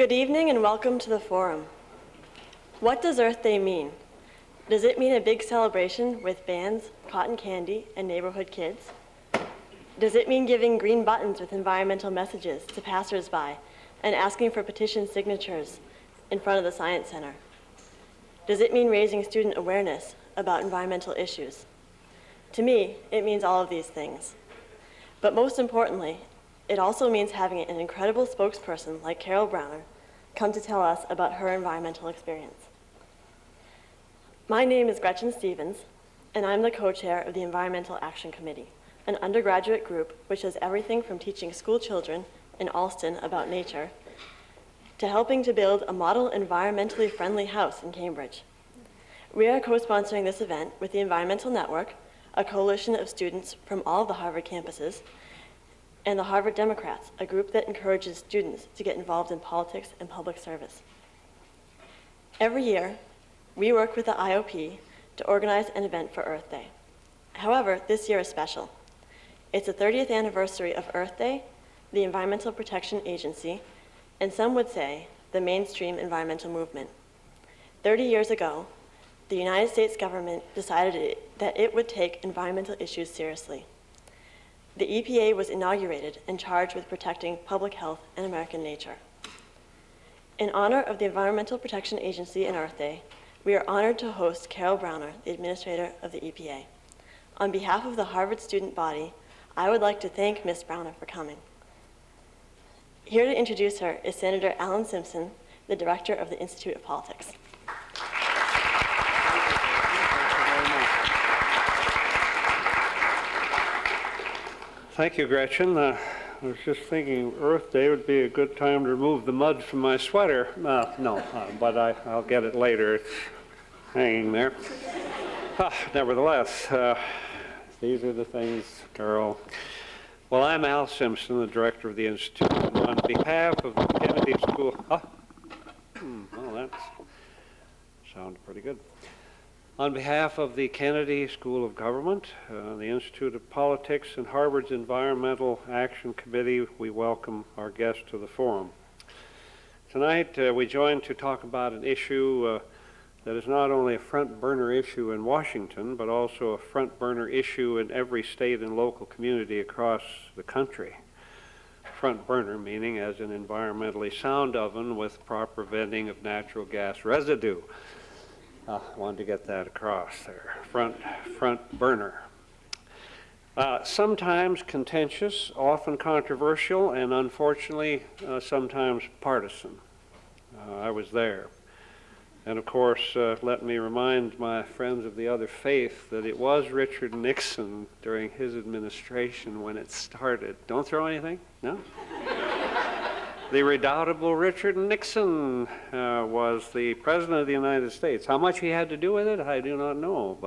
Good evening and welcome to the forum. What does Earth Day mean? Does it mean a big celebration with bands, cotton candy, and neighborhood kids? Does it mean giving green buttons with environmental messages to passersby and asking for petition signatures in front of the Science Center? Does it mean raising student awareness about environmental issues? To me, it means all of these things. But most importantly, it also means having an incredible spokesperson like Carol Browner come to tell us about her environmental experience. My name is Gretchen Stevens, and I'm the co-chair of the Environmental Action Committee, an undergraduate group which does everything from teaching school children in Alston about nature to helping to build a model environmentally friendly house in Cambridge. We are co-sponsoring this event with the Environmental Network, a coalition of students from all of the Harvard campuses, and the Harvard Democrats, a group that encourages students to get involved in politics and public service. Every year, we work with the IOP to organize an event for Earth Day. However, this year is special. It's the 30th anniversary of Earth Day, the Environmental Protection Agency, and some would say the mainstream environmental movement. 30 years ago, the United States government decided that it would take environmental issues seriously. The EPA was inaugurated and charged with protecting public health and American nature. In honor of the Environmental Protection Agency and Earth Day, we are honored to host Carol Browner, the administrator of the EPA. On behalf of the Harvard student body, I would like to thank Ms. Browner for coming. Here to introduce her is Senator Alan Simpson, the director of the Institute of Politics. Thank you, Gretchen. I was just thinking Earth Day would be a good time to remove the mud from my sweater. But I'll get it later. It's hanging there. Nevertheless, these are the things, Carol. Well, I'm Al Simpson, the director of the Institute. And on behalf of the Kennedy School... well, that sounded pretty good. On behalf of the Kennedy School of Government, the Institute of Politics, and Harvard's Environmental Action Committee, we welcome our guests to the forum. Tonight, we join to talk about an issue that is not only a front-burner issue in Washington, but also a front-burner issue in every state and local community across the country. Front-burner meaning as an environmentally sound oven with proper venting of natural gas residue. I wanted to get that across there. Front burner. Sometimes contentious, often controversial, and unfortunately, sometimes partisan. I was there. And of course, let me remind my friends of the other faith that it was Richard Nixon during his administration when it started. Don't throw anything? No? The redoubtable Richard Nixon was the President of the United States. How much he had to do with it, I do not know.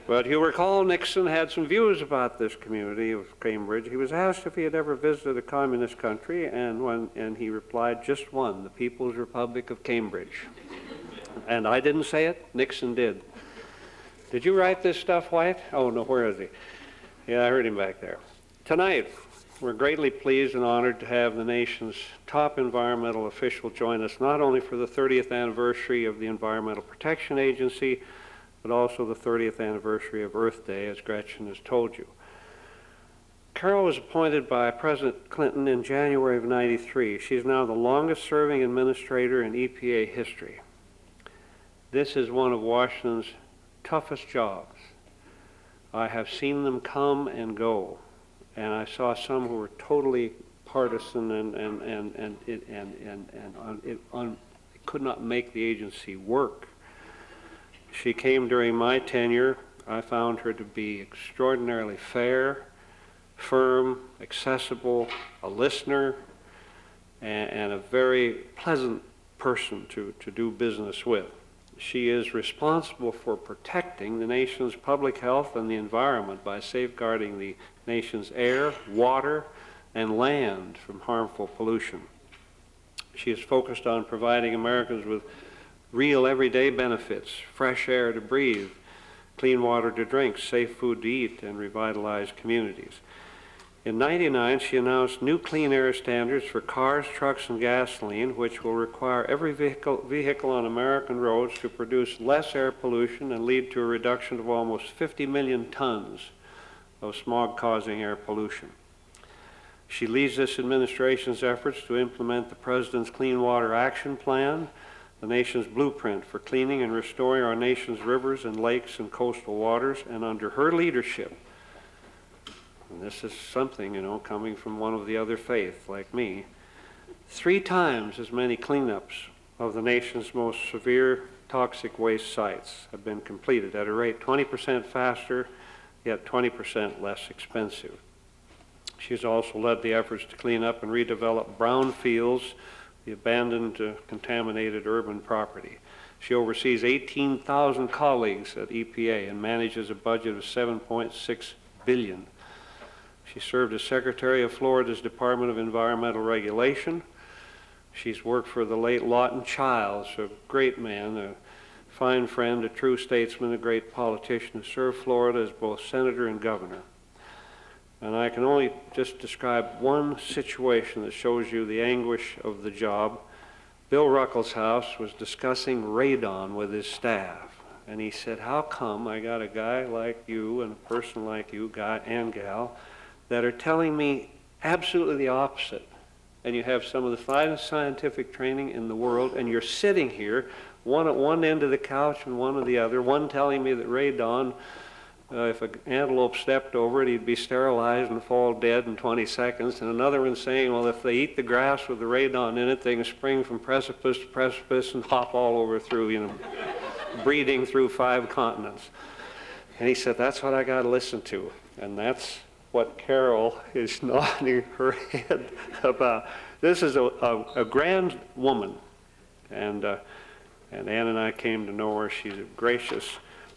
But you recall Nixon had some views about this community of Cambridge. He was asked if he had ever visited a communist country, and he replied, just one, the People's Republic of Cambridge. And I didn't say it, Nixon did. Did you write this stuff, White? Oh, no, where is he? Yeah, I heard him back there. Tonight, we're greatly pleased and honored to have the nation's top environmental official join us, not only for the 30th anniversary of the Environmental Protection Agency, but also the 30th anniversary of Earth Day, as Gretchen has told you. Carol was appointed by President Clinton in January of '93. She's now the longest-serving administrator in EPA history. This is one of Washington's toughest jobs. I have seen them come and go. And I saw some who were totally partisan and could not make the agency work. She came during my tenure. I found her to be extraordinarily fair, firm, accessible, a listener, and a very pleasant person to do business with. She is responsible for protecting the nation's public health and the environment by safeguarding the nation's air, water, and land from harmful pollution. She is focused on providing Americans with real everyday benefits, fresh air to breathe, clean water to drink, safe food to eat, and revitalized communities. In '99, she announced new clean air standards for cars, trucks, and gasoline, which will require every vehicle on American roads to produce less air pollution and lead to a reduction of almost 50 million tons of smog-causing air pollution. She leads this administration's efforts to implement the President's Clean Water Action Plan, the nation's blueprint for cleaning and restoring our nation's rivers and lakes and coastal waters, and under her leadership, and this is something, you know, coming from one of the other faith like me, 3 times as many cleanups of the nation's most severe toxic waste sites have been completed at a rate 20% faster, yet 20% less expensive. She's also led the efforts to clean up and redevelop brownfields, the abandoned, contaminated urban property. She oversees 18,000 colleagues at EPA and manages a budget of $7.6 billion. She served as Secretary of Florida's Department of Environmental Regulation. She's worked for the late Lawton Childs, a great man, a fine friend, a true statesman, a great politician who served Florida as both senator and governor. And I can only just describe one situation that shows you the anguish of the job. Bill Ruckelshaus was discussing radon with his staff. And he said, how come I got a guy like you and a person like you, guy and gal, that are telling me absolutely the opposite? And you have some of the finest scientific training in the world, and you're sitting here, one at one end of the couch and one at the other, one telling me that radon, if an antelope stepped over it, he'd be sterilized and fall dead in 20 seconds, and another one saying, well, if they eat the grass with the radon in it, they can spring from precipice to precipice and hop all over through, you know, breeding through 5 continents. And he said, that's what I got to listen to. And that's what Carol is nodding her head about. This is a grand woman, and Ann and I came to know her. She's a gracious,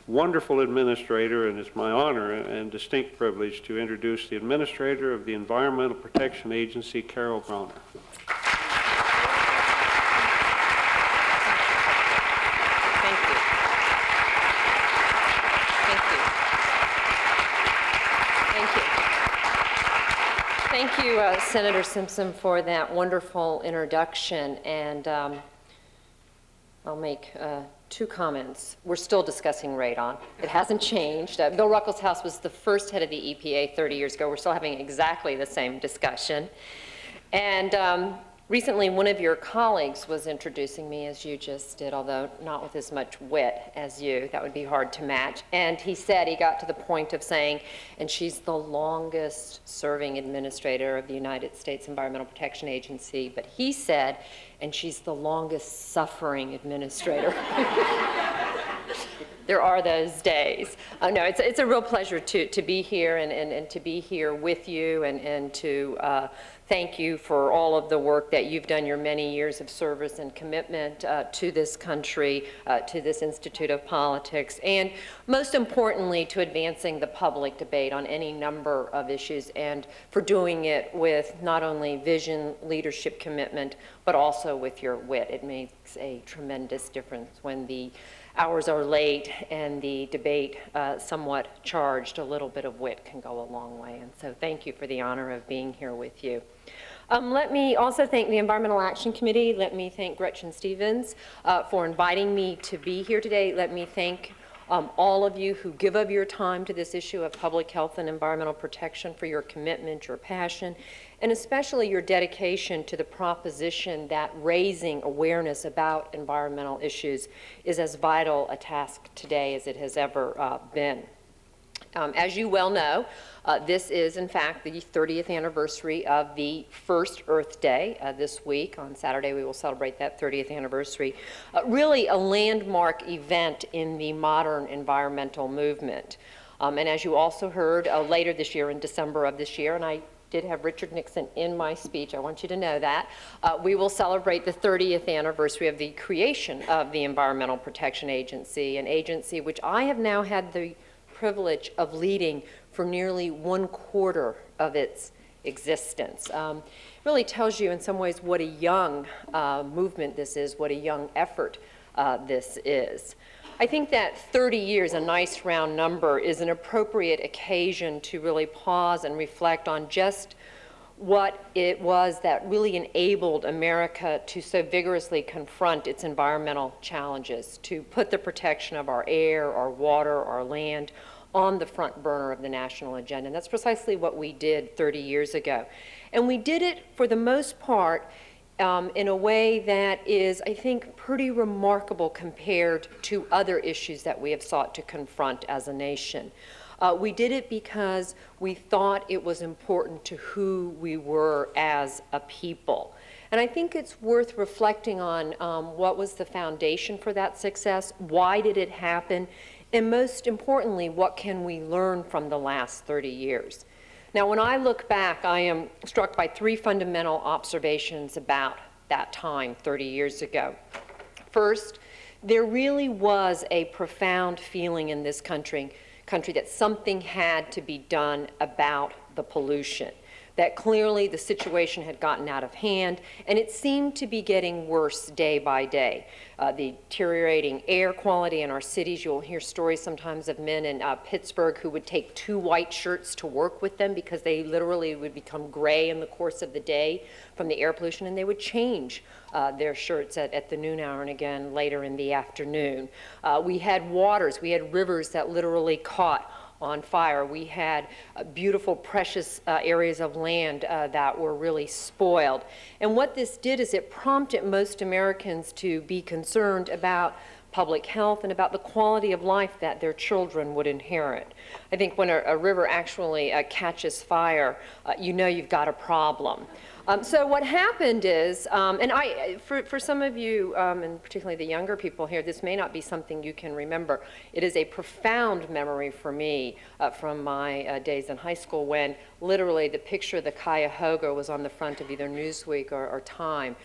wonderful administrator, and it's my honor and distinct privilege to introduce the administrator of the Environmental Protection Agency, Carol Browner. Thank you, Senator Simpson, for that wonderful introduction. And I'll make 2 comments. We're still discussing radon. It hasn't changed. Bill Ruckelshaus was the first head of the EPA 30 years ago. We're still having exactly the same discussion. And recently, one of your colleagues was introducing me, as you just did, although not with as much wit as you. That would be hard to match. And he said, he got to the point of saying, and she's the longest serving administrator of the United States Environmental Protection Agency, but he said, and she's the longest suffering administrator. There are those days. No, it's a real pleasure to be here and to be here with you and to thank you for all of the work that you've done, your many years of service and commitment to this country, to this Institute of Politics, and most importantly, to advancing the public debate on any number of issues, and for doing it with not only vision, leadership, commitment, but also with your wit. It makes a tremendous difference when the hours are late and the debate somewhat charged. A little bit of wit can go a long way, and so thank you for the honor of being here with you. Let me also thank the Environmental Action Committee. Let me thank Gretchen Stevens for inviting me to be here today. Let me thank all of you who give of your time to this issue of public health and environmental protection for your commitment, your passion, and especially your dedication to the proposition that raising awareness about environmental issues is as vital a task today as it has ever been. As you well know, this is, in fact, the 30th anniversary of the first Earth Day. This week, on Saturday, we will celebrate that 30th anniversary. Really a landmark event in the modern environmental movement. And as you also heard, later this year, in December of this year, and I did have Richard Nixon in my speech, I want you to know that, we will celebrate the 30th anniversary of the creation of the Environmental Protection Agency, an agency which I have now had the privilege of leading for nearly 1/4 of its existence. Really tells you in some ways what a young movement this is, what a young effort this is. I think that 30 years, a nice round number, is an appropriate occasion to really pause and reflect on just what it was that really enabled America to so vigorously confront its environmental challenges, to put the protection of our air, our water, our land on the front burner of the national agenda. And that's precisely what we did 30 years ago. And we did it, for the most part, in a way that is, I think, pretty remarkable compared to other issues that we have sought to confront as a nation. We did it because we thought it was important to who we were as a people. And I think it's worth reflecting on what was the foundation for that success, why did it happen, and most importantly, what can we learn from the last 30 years? Now, when I look back, I am struck by three fundamental observations about that time 30 years ago. First, there really was a profound feeling in this country that something had to be done about the pollution, that clearly the situation had gotten out of hand, and it seemed to be getting worse day by day. The deteriorating air quality in our cities, you'll hear stories sometimes of men in Pittsburgh who would take 2 white shirts to work with them because they literally would become gray in the course of the day from the air pollution, and they would change their shirts at the noon hour and again later in the afternoon. We had waters, we had rivers that literally caught on fire. We had beautiful, precious areas of land that were really spoiled. And what this did is it prompted most Americans to be concerned about public health and about the quality of life that their children would inherit. I think when a river actually catches fire, you know you've got a problem. So what happened is, and for some of you, and particularly the younger people here, this may not be something you can remember. It is a profound memory for me from my days in high school when literally the picture of the Cuyahoga was on the front of either Newsweek or Time,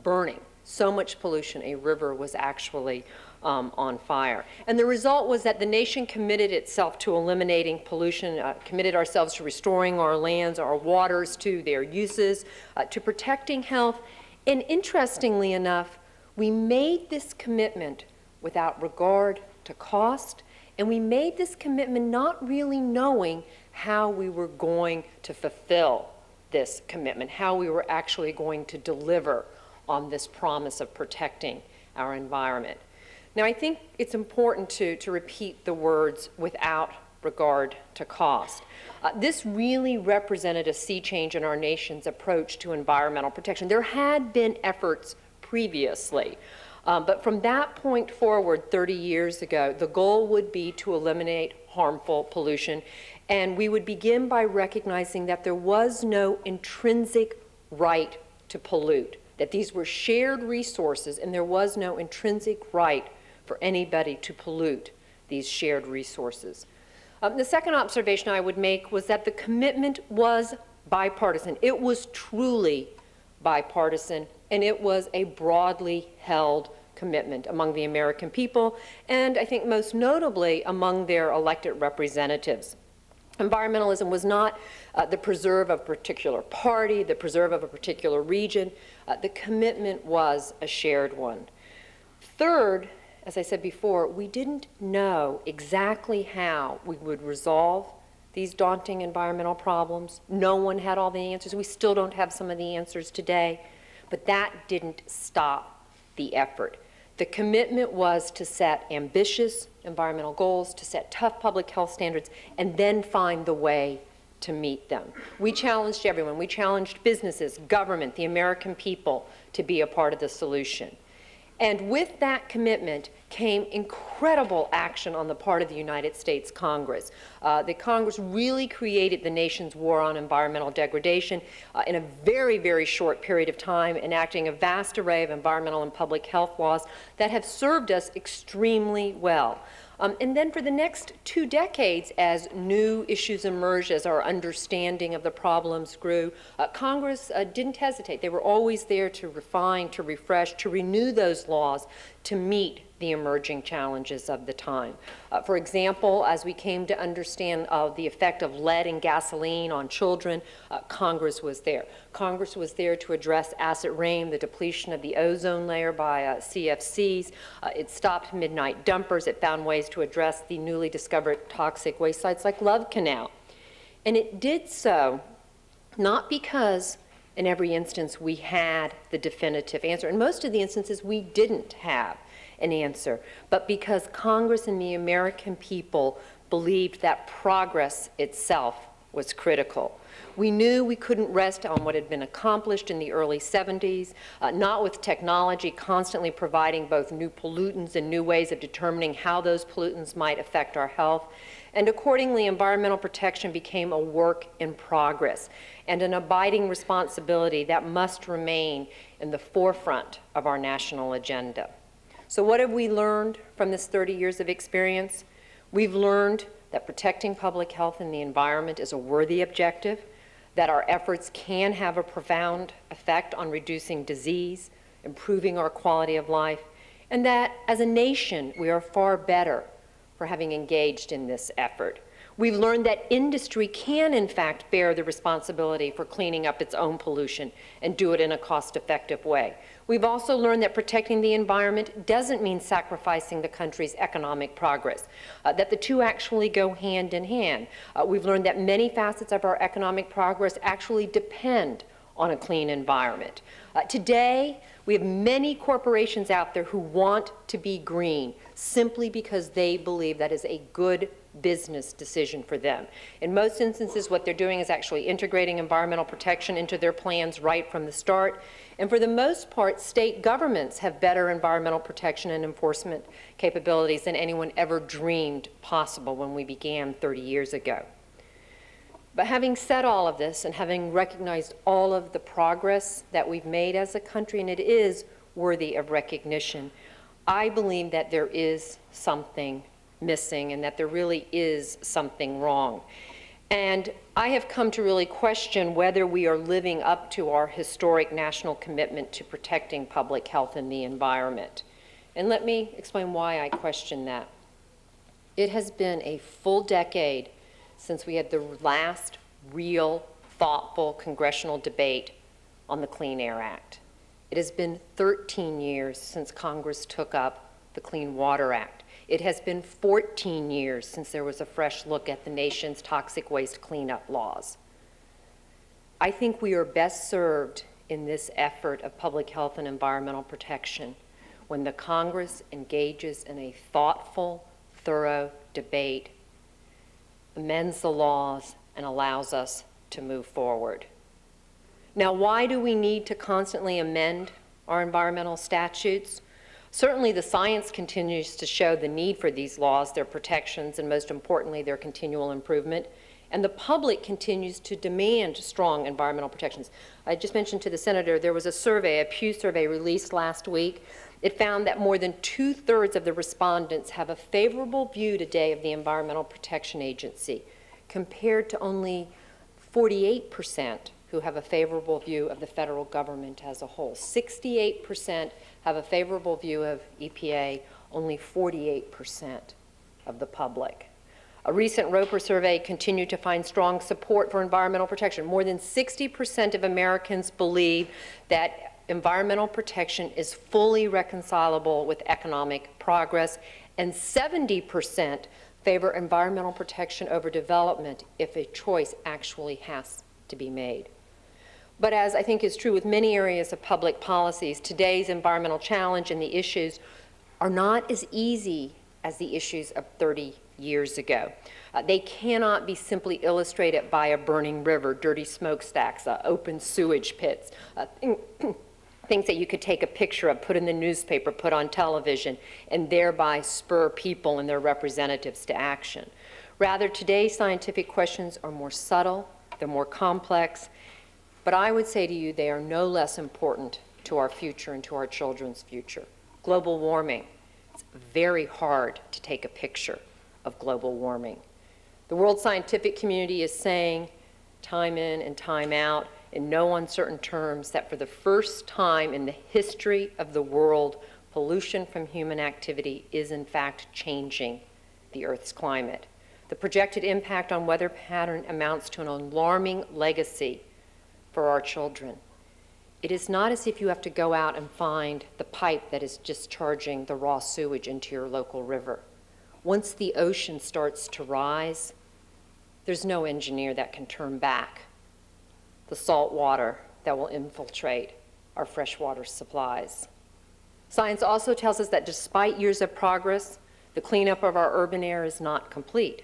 burning. So much pollution, a river was actually on fire. And the result was that the nation committed itself to eliminating pollution, committed ourselves to restoring our lands, our waters, to their uses, to protecting health. And interestingly enough, we made this commitment without regard to cost, and we made this commitment not really knowing how we were going to fulfill this commitment, how we were actually going to deliver on this promise of protecting our environment. Now, I think it's important to repeat the words without regard to cost. This really represented a sea change in our nation's approach to environmental protection. There had been efforts previously, but from that point forward 30 years ago, the goal would be to eliminate harmful pollution, and we would begin by recognizing that there was no intrinsic right to pollute, that these were shared resources and there was no intrinsic right for anybody to pollute these shared resources. The second observation I would make was that the commitment was bipartisan. It was truly bipartisan, and it was a broadly held commitment among the American people, and I think most notably among their elected representatives. Environmentalism was not the preserve of a particular party, the preserve of a particular region. The commitment was a shared one. Third, as I said before, we didn't know exactly how we would resolve these daunting environmental problems. No one had all the answers. We still don't have some of the answers today, but that didn't stop the effort. The commitment was to set ambitious environmental goals, to set tough public health standards, and then find the way to meet them. We challenged everyone. We challenged businesses, government, the American people to be a part of the solution. And with that commitment came incredible action on the part of the United States Congress. The Congress really created the nation's war on environmental degradation in a very, very short period of time, enacting a vast array of environmental and public health laws that have served us extremely well. And then for the next 2 decades, as new issues emerged, as our understanding of the problems grew, Congress didn't hesitate. They were always there to refine, to refresh, to renew those laws to meet the emerging challenges of the time. For example, as we came to understand the effect of lead in gasoline on children, Congress was there. Congress was there to address acid rain, the depletion of the ozone layer by CFCs. It stopped midnight dumpers. It found ways to address the newly discovered toxic waste sites like Love Canal. And it did so not because in every instance we had the definitive answer. In most of the instances we didn't have an answer, but because Congress and the American people believed that progress itself was critical. We knew we couldn't rest on what had been accomplished in the early 70s, not with technology constantly providing both new pollutants and new ways of determining how those pollutants might affect our health. And accordingly, environmental protection became a work in progress and an abiding responsibility that must remain in the forefront of our national agenda. So what have we learned from this 30 years of experience? We've learned that protecting public health and the environment is a worthy objective, that our efforts can have a profound effect on reducing disease, improving our quality of life, and that as a nation we are far better for having engaged in this effort. We've learned that industry can, in fact, bear the responsibility for cleaning up its own pollution and do it in a cost-effective way. We've also learned that protecting the environment doesn't mean sacrificing the country's economic progress, that the two actually go hand in hand. We've learned that many facets of our economic progress actually depend on a clean environment. Today, we have many corporations out there who want to be green simply because they believe that is a good business decision for them. In most instances, what they're doing is actually integrating environmental protection into their plans right from the start. And for the most part, state governments have better environmental protection and enforcement capabilities than anyone ever dreamed possible when we began 30 years ago. But having said all of this and having recognized all of the progress that we've made as a country, and it is worthy of recognition, I believe that there is something missing and that there really is something wrong. And I have come to really question whether we are living up to our historic national commitment to protecting public health and the environment. And let me explain why I question that. It has been a full decade since we had the last real, thoughtful congressional debate on the Clean Air Act. It has been 13 years since Congress took up the Clean Water Act. It has been 14 years since there was a fresh look at the nation's toxic waste cleanup laws. I think we are best served in this effort of public health and environmental protection when the Congress engages in a thoughtful, thorough debate, amends the laws, and allows us to move forward. Now, why do we need to constantly amend our environmental statutes? Certainly, the science continues to show the need for these laws, their protections, and most importantly, their continual improvement. And the public continues to demand strong environmental protections. I just mentioned to the Senator, there was a survey, a Pew survey released last week. It found that more than 2/3 of the respondents have a favorable view today of the Environmental Protection Agency, compared to only 48% who have a favorable view of the federal government as a whole. 68% have a favorable view of EPA, only 48% of the public. A recent Roper survey continued to find strong support for environmental protection. More than 60% of Americans believe that environmental protection is fully reconcilable with economic progress, and 70% favor environmental protection over development if a choice actually has to be made. But as I think is true with many areas of public policies, today's environmental challenge and the issues are not as easy as the issues of 30 years ago. They cannot be simply illustrated by a burning river, dirty smokestacks, open sewage pits, things that you could take a picture of, put in the newspaper, put on television, and thereby spur people and their representatives to action. Rather, today's scientific questions are more subtle, they're more complex, but I would say to you they are no less important to our future and to our children's future. Global warming. It's very hard to take a picture of global warming. The world scientific community is saying time in and time out in no uncertain terms that for the first time in the history of the world, pollution from human activity is in fact changing the Earth's climate. The projected impact on weather pattern amounts to an alarming legacy for our children. It is not as if you have to go out and find the pipe that is discharging the raw sewage into your local river. Once the ocean starts to rise, there's no engineer that can turn back the salt water that will infiltrate our freshwater supplies. Science also tells us that despite years of progress, the cleanup of our urban air is not complete,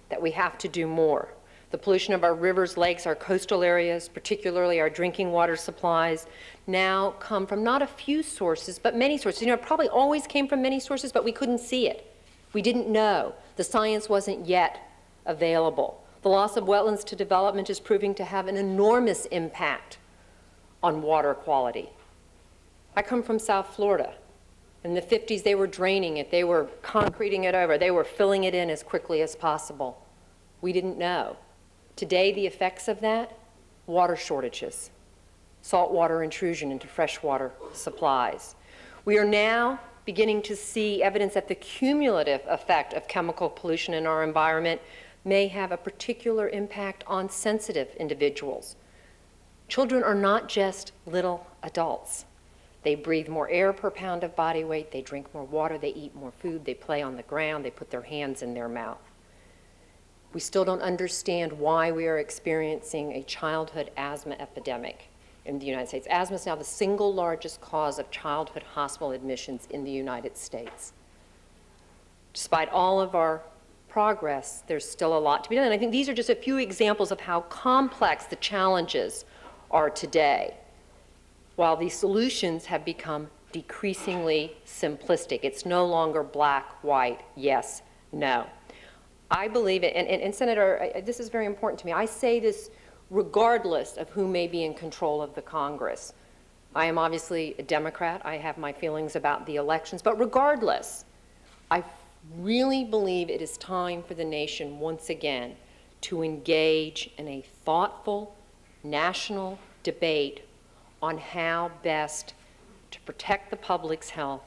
that we have to do more. The pollution of our rivers, lakes, our coastal areas, particularly our drinking water supplies, now come from not a few sources, but many sources. You know, it probably always came from many sources, but we couldn't see it. We didn't know. The science wasn't yet available. The loss of wetlands to development is proving to have an enormous impact on water quality. I come from South Florida. In the 50s, they were draining it. They were concreting it over. They were filling it in as quickly as possible. We didn't know. Today, the effects of that, water shortages, saltwater intrusion into freshwater supplies. We are now beginning to see evidence that the cumulative effect of chemical pollution in our environment may have a particular impact on sensitive individuals. Children are not just little adults. They breathe more air per pound of body weight, they drink more water, they eat more food, they play on the ground, they put their hands in their mouth. We still don't understand why we are experiencing a childhood asthma epidemic in the United States. Asthma is now the single largest cause of childhood hospital admissions in the United States. Despite all of our progress, there's still a lot to be done. And I think these are just a few examples of how complex the challenges are today, while the solutions have become decreasingly simplistic. It's no longer black, white, yes, no. I believe it, and Senator, this is very important to me. I say this regardless of who may be in control of the Congress. I am obviously a Democrat. I have my feelings about the elections, but regardless, I really believe it is time for the nation once again to engage in a thoughtful national debate on how best to protect the public's health,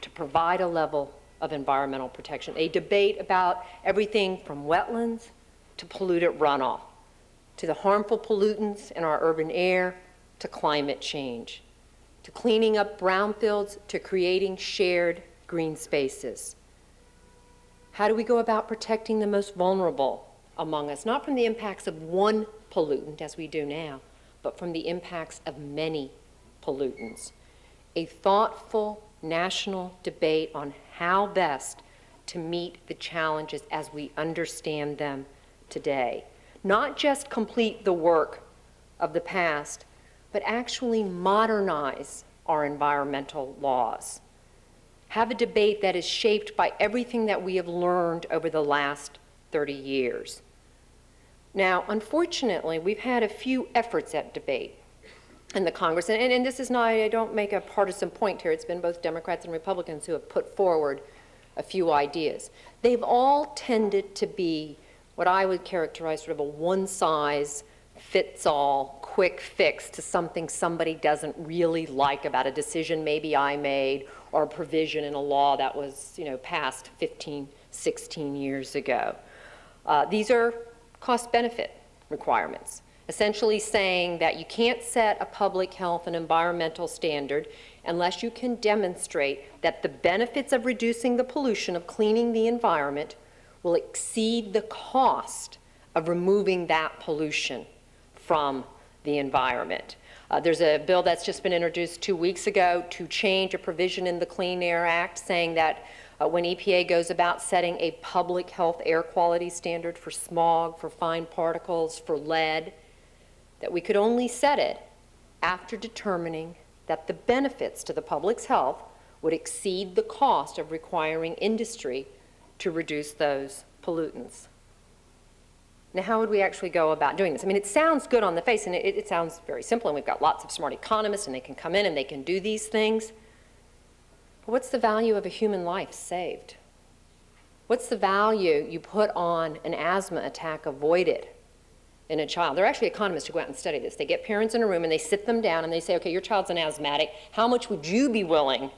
to provide a level of environmental protection, a debate about everything from wetlands to polluted runoff, to the harmful pollutants in our urban air, to climate change, to cleaning up brownfields, to creating shared green spaces. How do we go about protecting the most vulnerable among us, not from the impacts of one pollutant, as we do now, but from the impacts of many pollutants? A thoughtful national debate on how best to meet the challenges as we understand them today. Not just complete the work of the past, but actually modernize our environmental laws. Have a debate that is shaped by everything that we have learned over the last 30 years. Now, unfortunately, we've had a few efforts at debate in the Congress, and this is not, I don't make a partisan point here, it's been both Democrats and Republicans who have put forward a few ideas. They've all tended to be what I would characterize sort of a one-size-fits-all quick fix to something somebody doesn't really like about a decision maybe I made or a provision in a law that was, passed 15, 16 years ago. These are cost-benefit requirements, essentially saying that you can't set a public health and environmental standard unless you can demonstrate that the benefits of reducing the pollution, of cleaning the environment, will exceed the cost of removing that pollution from the environment. There's a bill that's just been introduced 2 weeks ago to change a provision in the Clean Air Act saying that when EPA goes about setting a public health air quality standard for smog, for fine particles, for lead, that we could only set it after determining that the benefits to the public's health would exceed the cost of requiring industry to reduce those pollutants. Now, how would we actually go about doing this? I mean, it sounds good on the face, and it sounds very simple, and we've got lots of smart economists, and they can come in and they can do these things. But what's the value of a human life saved? What's the value you put on an asthma attack avoided in a child? There are actually economists who go out and study this. They get parents in a room and they sit them down and they say, okay, your child's an asthmatic. How much would you be willing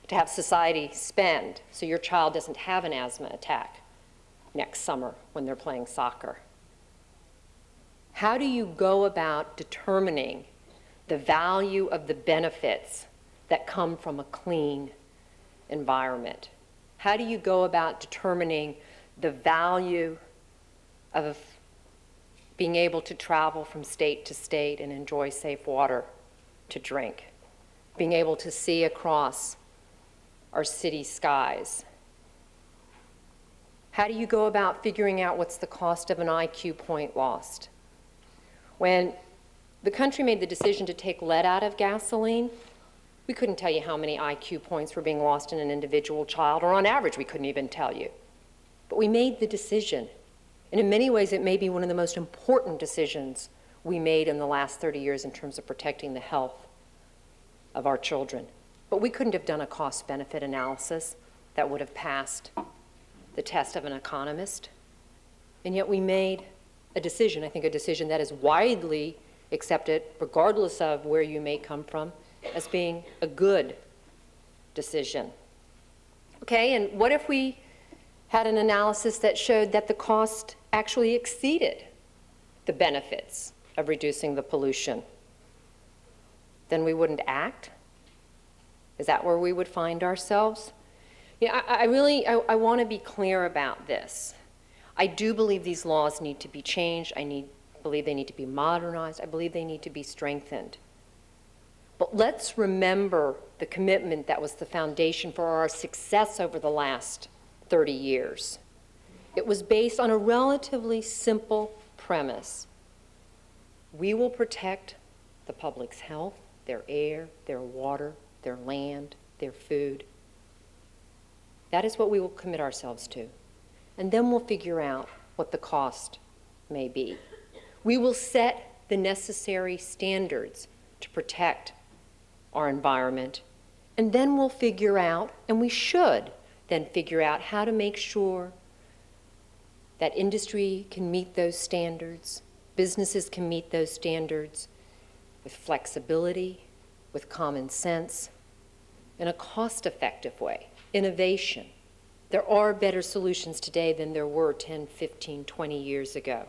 to have society spend so your child doesn't have an asthma attack next summer when they're playing soccer? How do you go about determining the value of the benefits that come from a clean environment? How do you go about determining the value of being able to travel from state to state and enjoy safe water to drink, being able to see across our city skies? How do you go about figuring out what's the cost of an IQ point lost? When the country made the decision to take lead out of gasoline, we couldn't tell you how many IQ points were being lost in an individual child, or on average, we couldn't even tell you. But we made the decision. And in many ways, it may be one of the most important decisions we made in the last 30 years in terms of protecting the health of our children. But we couldn't have done a cost-benefit analysis that would have passed the test of an economist. And yet we made a decision, I think a decision that is widely accepted, regardless of where you may come from, as being a good decision. Okay, and what if we had an analysis that showed that the cost actually exceeded the benefits of reducing the pollution? Then we wouldn't act? Is that where we would find ourselves? You know, I want to be clear about this. I do believe these laws need to be changed. I believe they need to be modernized. I believe they need to be strengthened. But let's remember the commitment that was the foundation for our success over the last 30 years. It was based on a relatively simple premise. We will protect the public's health, their air, their water, their land, their food. That is what we will commit ourselves to. And then we'll figure out what the cost may be. We will set the necessary standards to protect our environment, and then we'll figure out, and we should then figure out, how to make sure that industry can meet those standards, businesses can meet those standards with flexibility, with common sense, in a cost-effective way, innovation. There are better solutions today than there were 10, 15, 20 years ago.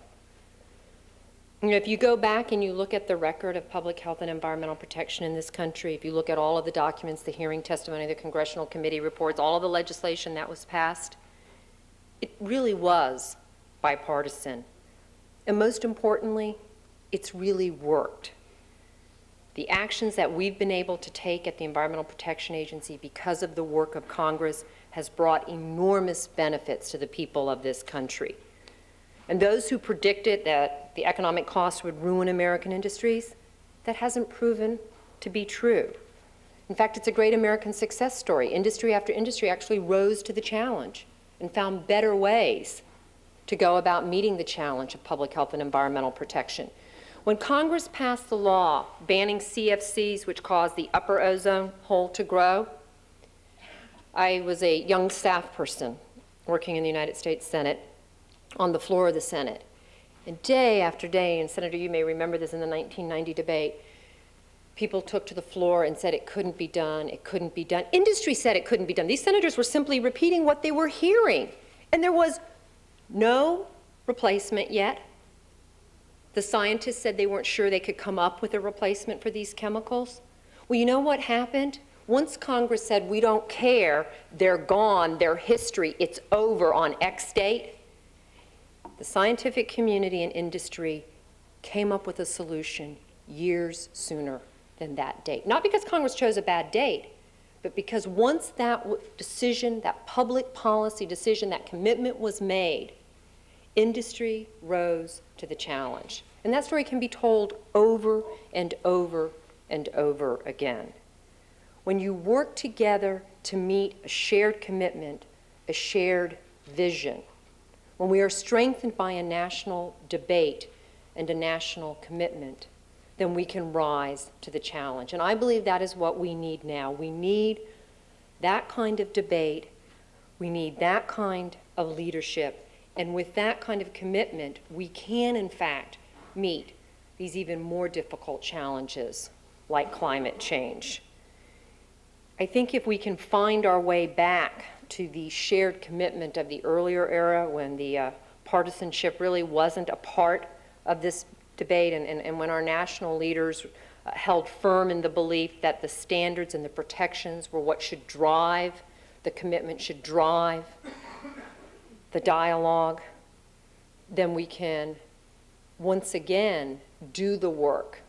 You know, if you go back and you look at the record of public health and environmental protection in this country, if you look at all of the documents, the hearing testimony, the congressional committee reports, all of the legislation that was passed, it really was bipartisan. And most importantly, it's really worked. The actions that we've been able to take at the Environmental Protection Agency because of the work of Congress has brought enormous benefits to the people of this country. And those who predicted that the economic costs would ruin American industries, that hasn't proven to be true. In fact, it's a great American success story. Industry after industry actually rose to the challenge and found better ways to go about meeting the challenge of public health and environmental protection. When Congress passed the law banning CFCs, which cause the upper ozone hole to grow, I was a young staff person working in the United States Senate on the floor of the Senate. And day after day, and Senator, you may remember this in the 1990 debate, people took to the floor and said it couldn't be done, it couldn't be done. Industry said it couldn't be done. These senators were simply repeating what they were hearing. And there was no replacement yet. The scientists said they weren't sure they could come up with a replacement for these chemicals. Well, you know what happened? Once Congress said, we don't care, they're gone, they're history, it's over on X date, the scientific community and industry came up with a solution years sooner than that date. Not because Congress chose a bad date, but because once that decision, that public policy decision, that commitment was made, industry rose to the challenge. And that story can be told over and over and over again. When you work together to meet a shared commitment, a shared vision, when we are strengthened by a national debate and a national commitment, then we can rise to the challenge. And I believe that is what we need now. We need that kind of debate. We need that kind of leadership. And with that kind of commitment, we can, in fact, meet these even more difficult challenges like climate change. I think if we can find our way back to the shared commitment of the earlier era when the partisanship really wasn't a part of this debate, and when our national leaders held firm in the belief that the standards and the protections were what should drive the commitment, should drive the dialogue, then we can once again do the work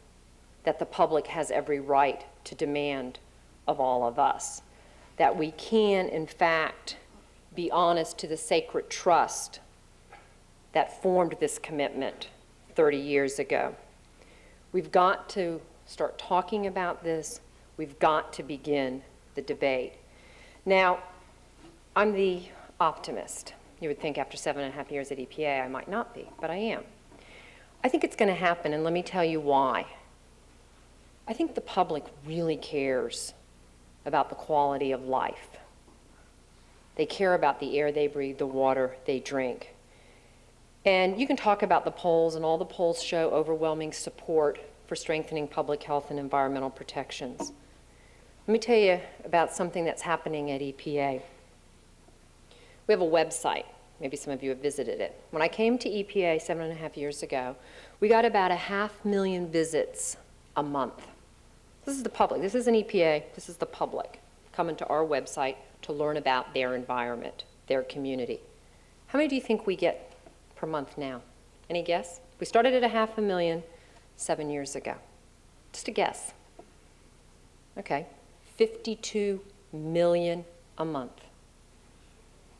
that the public has every right to demand of all of us. That we can, in fact, be honest to the sacred trust that formed this commitment 30 years ago. We've got to start talking about this. We've got to begin the debate. Now, I'm the optimist. You would think after 7.5 years at EPA I might not be, but I am. I think it's going to happen, and let me tell you why. I think the public really cares about the quality of life. They care about the air they breathe, the water they drink. And you can talk about the polls, and all the polls show overwhelming support for strengthening public health and environmental protections. Let me tell you about something that's happening at EPA. We have a website. Maybe some of you have visited it. When I came to EPA 7.5 years ago, we got about 500,000 visits a month. This is the public. This isn't EPA. This is the public coming to our website to learn about their environment, their community. How many do you think we get per month now? Any guess? We started at 500,000 7 years ago. Just a guess. Okay, 52 million a month.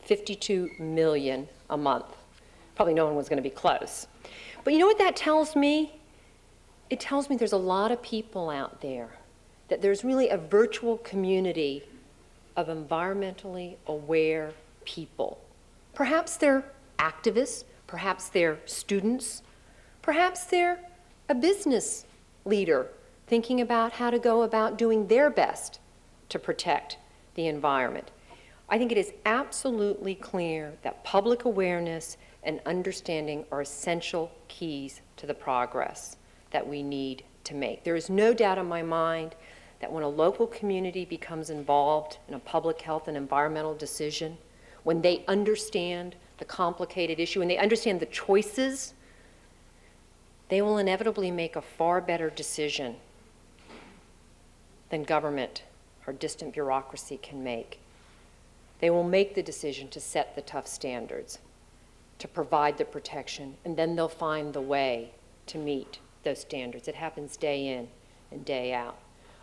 52 million a month. Probably no one was going to be close. But you know what that tells me? It tells me there's a lot of people out there, that there's really a virtual community of environmentally aware people. Perhaps they're activists, perhaps they're students, perhaps they're a business leader thinking about how to go about doing their best to protect the environment. I think it is absolutely clear that public awareness and understanding are essential keys to the progress that we need to make. There is no doubt in my mind that when a local community becomes involved in a public health and environmental decision, when they understand the complicated issue, when they understand the choices, they will inevitably make a far better decision than government or distant bureaucracy can make. They will make the decision to set the tough standards, to provide the protection, and then they'll find the way to meet those standards. It happens day in and day out.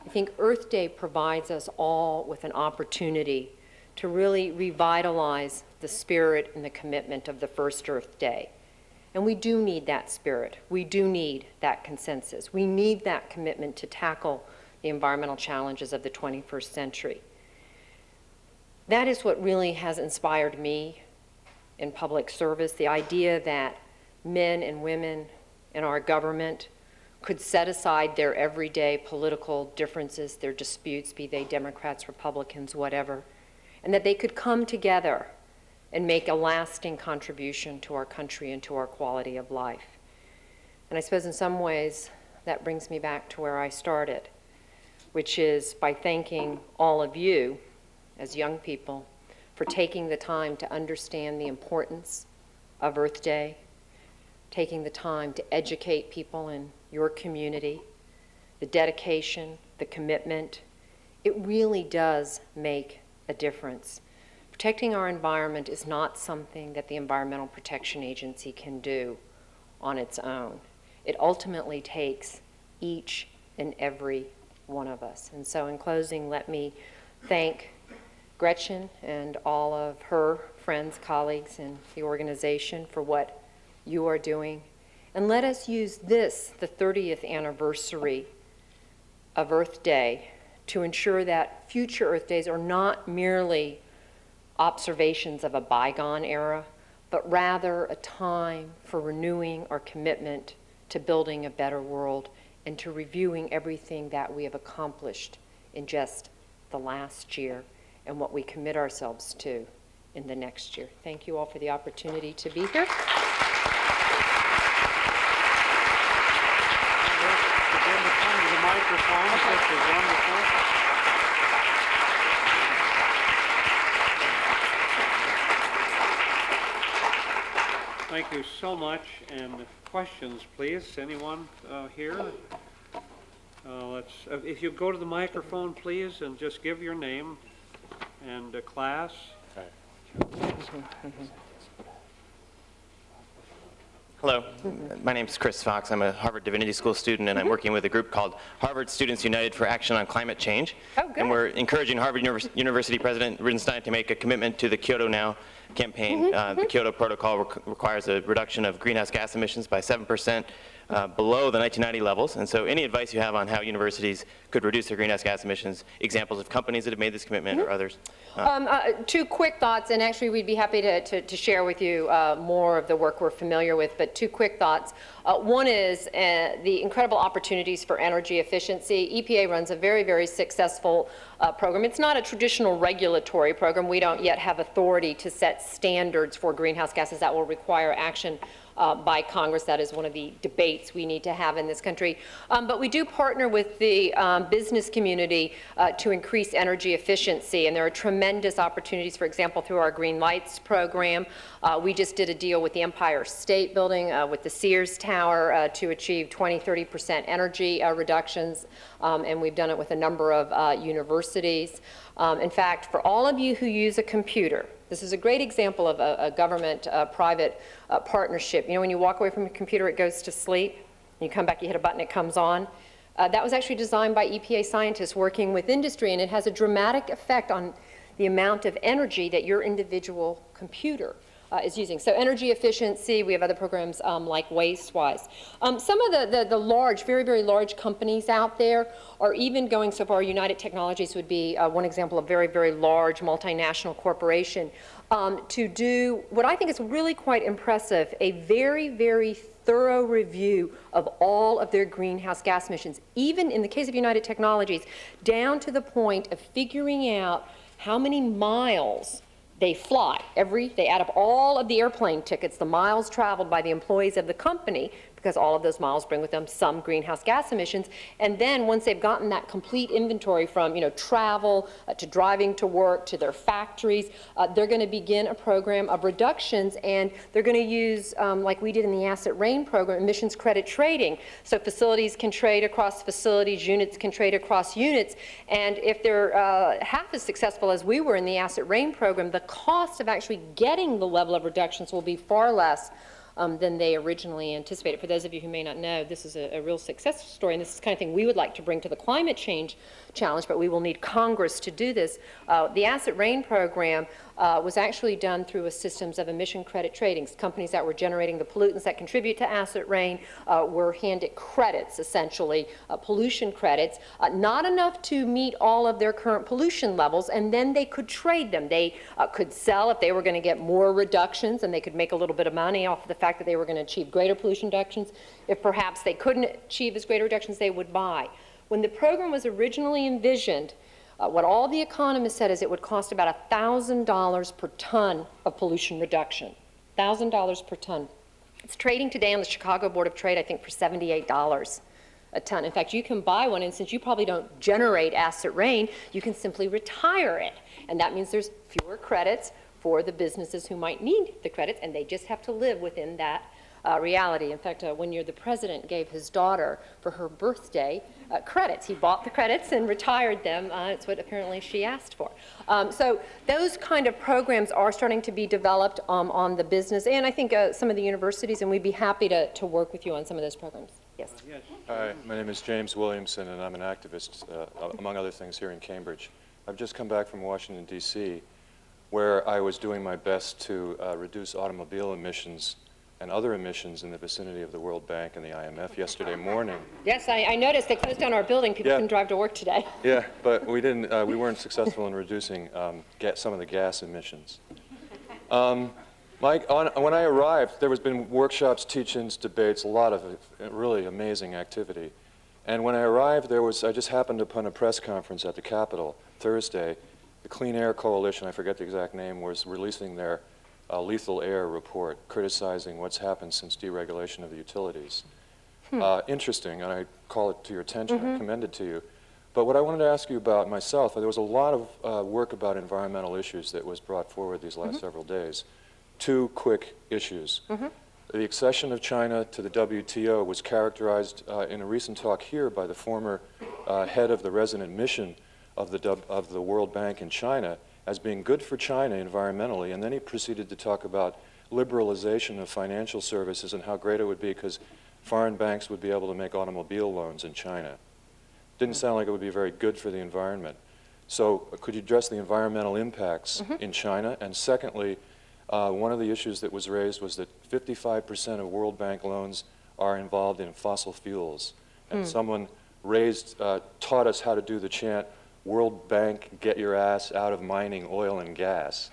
I think Earth Day provides us all with an opportunity to really revitalize the spirit and the commitment of the first Earth Day. And we do need that spirit. We do need that consensus. We need that commitment to tackle the environmental challenges of the 21st century. That is what really has inspired me in public service, the idea that men and women in our government could set aside their everyday political differences, their disputes, be they Democrats, Republicans, whatever, and that they could come together and make a lasting contribution to our country and to our quality of life. And I suppose in some ways that brings me back to where I started, which is by thanking all of you as young people for taking the time to understand the importance of Earth Day, taking the time to educate people in your community, the dedication, the commitment. It really does make a difference. Protecting our environment is not something that the Environmental Protection Agency can do on its own. It ultimately takes each and every one of us. And so in closing, let me thank Gretchen and all of her friends, colleagues in the organization for what you are doing. And let us use this, the 30th anniversary of Earth Day, to ensure that future Earth Days are not merely observations of a bygone era, but rather a time for renewing our commitment to building a better world and to reviewing everything that we have accomplished in just the last year and what we commit ourselves to in the next year. Thank you all for the opportunity to be here. Begin to come to the microphone, which is wonderful. Thank you so much. And questions, please. Anyone here? If you go to the microphone, please, and just give your name and class. Hello, my name is Chris Fox. I'm a Harvard Divinity School student, and I'm working with a group called Harvard Students United for Action on Climate Change. Oh, good. And we're encouraging Harvard University President Rudenstine to make a commitment to the Kyoto Now campaign. The Kyoto Protocol requires a reduction of greenhouse gas emissions by 7% below the 1990 levels. And so any advice you have on how universities could reduce their greenhouse gas emissions, examples of companies that have made this commitment or others? Two quick thoughts, and actually we'd be happy to share with you more of the work we're familiar with, but two quick thoughts. One is the incredible opportunities for energy efficiency. EPA runs a very, very successful program. It's not a traditional regulatory program. We don't yet have authority to set standards for greenhouse gases that will require action by Congress. That is one of the debates we need to have in this country. But we do partner with the business community to increase energy efficiency, and there are tremendous opportunities, for example, through our Green Lights program. We just did a deal with the Empire State Building, with the Sears Tower to achieve 20–30% energy reductions, and we've done it with a number of universities. In fact, for all of you who use a computer, this is a great example of a government-private partnership. You know, when you walk away from a computer, it goes to sleep. You come back, you hit a button, it comes on. That was actually designed by EPA scientists working with industry, and it has a dramatic effect on the amount of energy that your individual computer is using. So energy efficiency, we have other programs like WasteWise. Some of the large, very, very large companies out there are even going so far. United Technologies would be one example of very, very large multinational corporation to do what I think is really quite impressive, a very, very thorough review of all of their greenhouse gas emissions, even in the case of United Technologies, down to the point of figuring out how many miles they fly. They add up all of the airplane tickets, the miles traveled by the employees of the company, because all of those miles bring with them some greenhouse gas emissions. And then once they've gotten that complete inventory from travel to driving to work to their factories, they're going to begin a program of reductions, and they're going to use, like we did in the Asset Rain program, emissions credit trading. So facilities can trade across facilities, units can trade across units, and if they're half as successful as we were in the Asset Rain program, the cost of actually getting the level of reductions will be far less than they originally anticipated. For those of you who may not know, this is a real success story, and this is the kind of thing we would like to bring to the climate change challenge, but we will need Congress to do this. The Asset Rain program was actually done through a systems of emission credit trading. Companies that were generating the pollutants that contribute to acid rain were handed credits, essentially, pollution credits, not enough to meet all of their current pollution levels, and then they could trade them. They could sell if they were going to get more reductions, and they could make a little bit of money off of the fact that they were going to achieve greater pollution reductions. If perhaps they couldn't achieve as greater reductions, they would buy. When the program was originally envisioned, what all the economists said is it would cost about $1,000 per ton of pollution reduction. $1,000 per ton. It's trading today on the Chicago Board of Trade, I think, for $78 a ton. In fact, you can buy one, and since you probably don't generate acid rain, you can simply retire it. And that means there's fewer credits for the businesses who might need the credits, and they just have to live within that reality. In fact, one year the president gave his daughter, for her birthday, credits. He bought the credits and retired them. It's what apparently she asked for. So those kind of programs are starting to be developed on the business, and I think some of the universities, and we'd be happy to work with you on some of those programs. Yes. Hi, my name is James Williamson, and I'm an activist, among other things, here in Cambridge. I've just come back from Washington, D.C., where I was doing my best to reduce automobile emissions and other emissions in the vicinity of the World Bank and the IMF yesterday morning. Yes, I noticed they closed down our building. People couldn't drive to work today. Yeah, but we weren't successful in reducing some of the gas emissions. When I arrived, there was been workshops, teach-ins, debates, a lot of really amazing activity. And when I arrived, I just happened upon a press conference at the Capitol Thursday. The Clean Air Coalition, I forget the exact name, was releasing their lethal air report, criticizing what's happened since deregulation of the utilities. Interesting, and I call it to your attention, I commend it to you. But what I wanted to ask you about myself, there was a lot of work about environmental issues that was brought forward these last several days. two quick issues. The accession of China to the WTO was characterized in a recent talk here by the former head of the resident mission of the World Bank in China as being good for China environmentally, and then he proceeded to talk about liberalization of financial services and how great it would be because foreign banks would be able to make automobile loans in China. Didn't sound like it would be very good for the environment. So could you address the environmental impacts in China? And secondly, one of the issues that was raised was that 55% of World Bank loans are involved in fossil fuels. And someone taught us how to do the chant, World Bank, get your ass out of mining oil and gas.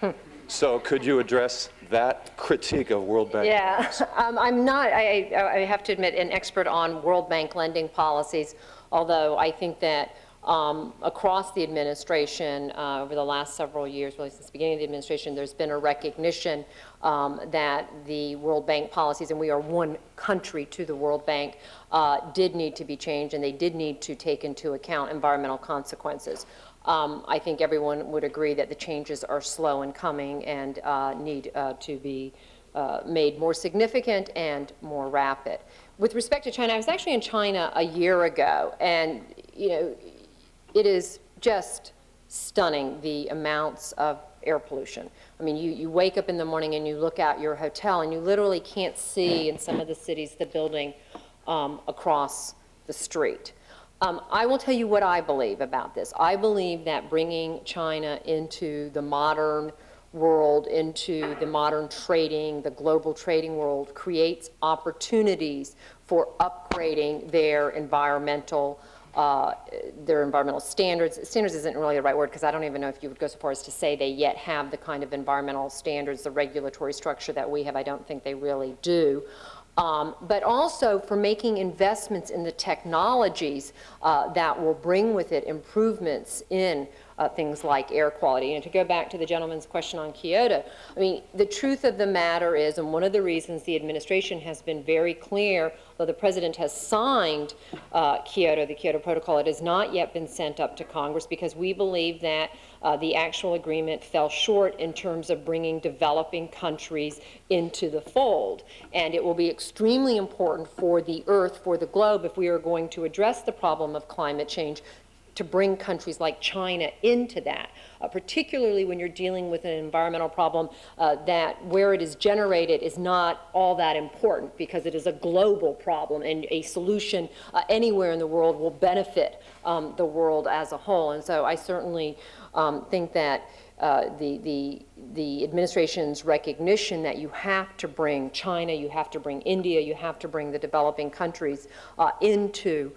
So could you address that critique of World Bank? Yeah, I'm not, I have to admit, an expert on World Bank lending policies, although I think that across the administration over the last several years, really since the beginning of the administration, there's been a recognition that the World Bank policies, and we are one country to the World Bank, did need to be changed, and they did need to take into account environmental consequences. I think everyone would agree that the changes are slow in coming and need to be made more significant and more rapid. With respect to China, I was actually in China a year ago, and you know, it is just stunning the amounts of air pollution. I mean, you wake up in the morning and you look out your hotel and you literally can't see in some of the cities the building across the street. I will tell you what I believe about this. I believe that bringing China into the modern world, into the modern trading, the global trading world, creates opportunities for upgrading their environmental standards. Standards isn't really the right word because I don't even know if you would go so far as to say they yet have the kind of environmental standards, the regulatory structure that we have. I don't think they really do. But also for making investments in the technologies that will bring with it improvements in things like air quality. And to go back to the gentleman's question on Kyoto, I mean, the truth of the matter is, and one of the reasons the administration has been very clear, though the president has signed Kyoto, the Kyoto Protocol, it has not yet been sent up to Congress because we believe that the actual agreement fell short in terms of bringing developing countries into the fold. And it will be extremely important for the Earth, for the globe, if we are going to address the problem of climate change, to bring countries like China into that, particularly when you're dealing with an environmental problem that where it is generated is not all that important because it is a global problem and a solution anywhere in the world will benefit the world as a whole. And so I certainly think that the administration's recognition that you have to bring China, you have to bring India, you have to bring the developing countries into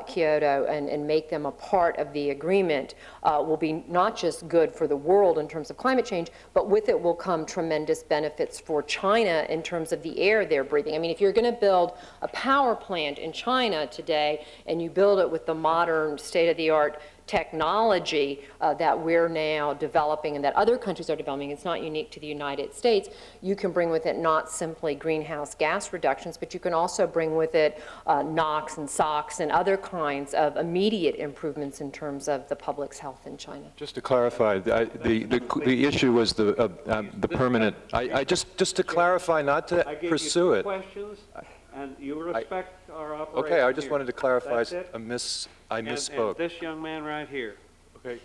Kyoto and make them a part of the agreement will be not just good for the world in terms of climate change, but with it will come tremendous benefits for China in terms of the air they're breathing. I mean, if you're going to build a power plant in China today and you build it with the modern state-of-the-art technology that we're now developing and that other countries are developing, it's not unique to the United States, you can bring with it not simply greenhouse gas reductions, but you can also bring with it NOx and SOx and other kinds of immediate improvements in terms of the public's health in China. Just to clarify, the issue was the permanent. Just to clarify, not to pursue it. I gave you 2 questions, and you respect our operation. Okay, I just wanted to clarify. That's it? I misspoke. And this young man right here. Okay.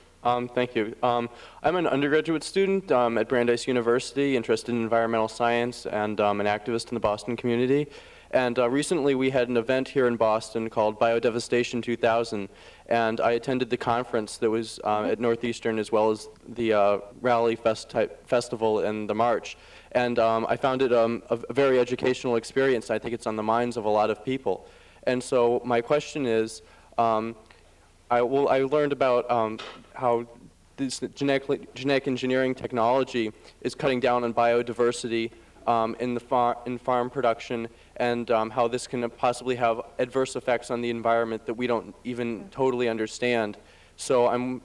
Thank you. I'm an undergraduate student at Brandeis University, interested in environmental science, and an activist in the Boston community. And recently we had an event here in Boston called Biodevastation 2000, and I attended the conference that was at Northeastern as well as the Rally Festival and the March. And I found it a very educational experience. I think it's on the minds of a lot of people. And so my question is, I learned about how this genetic engineering technology is cutting down on biodiversity in farm production, and how this can possibly have adverse effects on the environment that we don't even totally understand. So and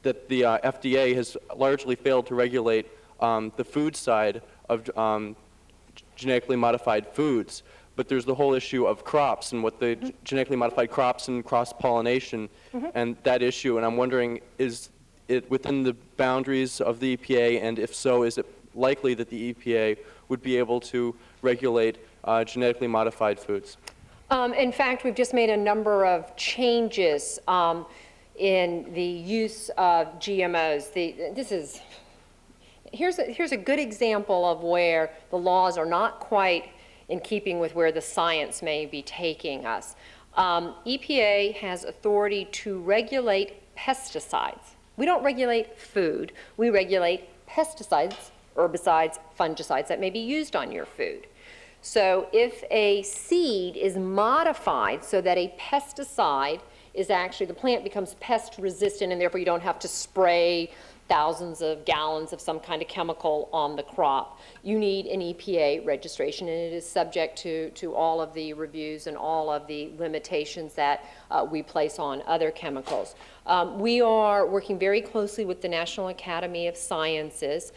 that the FDA has largely failed to regulate the food side of genetically modified foods. But there's the whole issue of crops and what the genetically modified crops and cross-pollination and that issue. And I'm wondering, is it within the boundaries of the EPA, and if so, is it likely that the EPA would be able to regulate genetically modified foods? In fact, we've just made a number of changes in the use of GMOs. Here's a good example of where the laws are not quite in keeping with where the science may be taking us. EPA has authority to regulate pesticides. We don't regulate food. We regulate pesticides, herbicides, fungicides that may be used on your food. So if a seed is modified so that a pesticide is actually, the plant becomes pest resistant and therefore you don't have to spray thousands of gallons of some kind of chemical on the crop, you need an EPA registration, and it is subject to all of the reviews and all of the limitations that we place on other chemicals. We are working very closely with the National Academy of Sciences.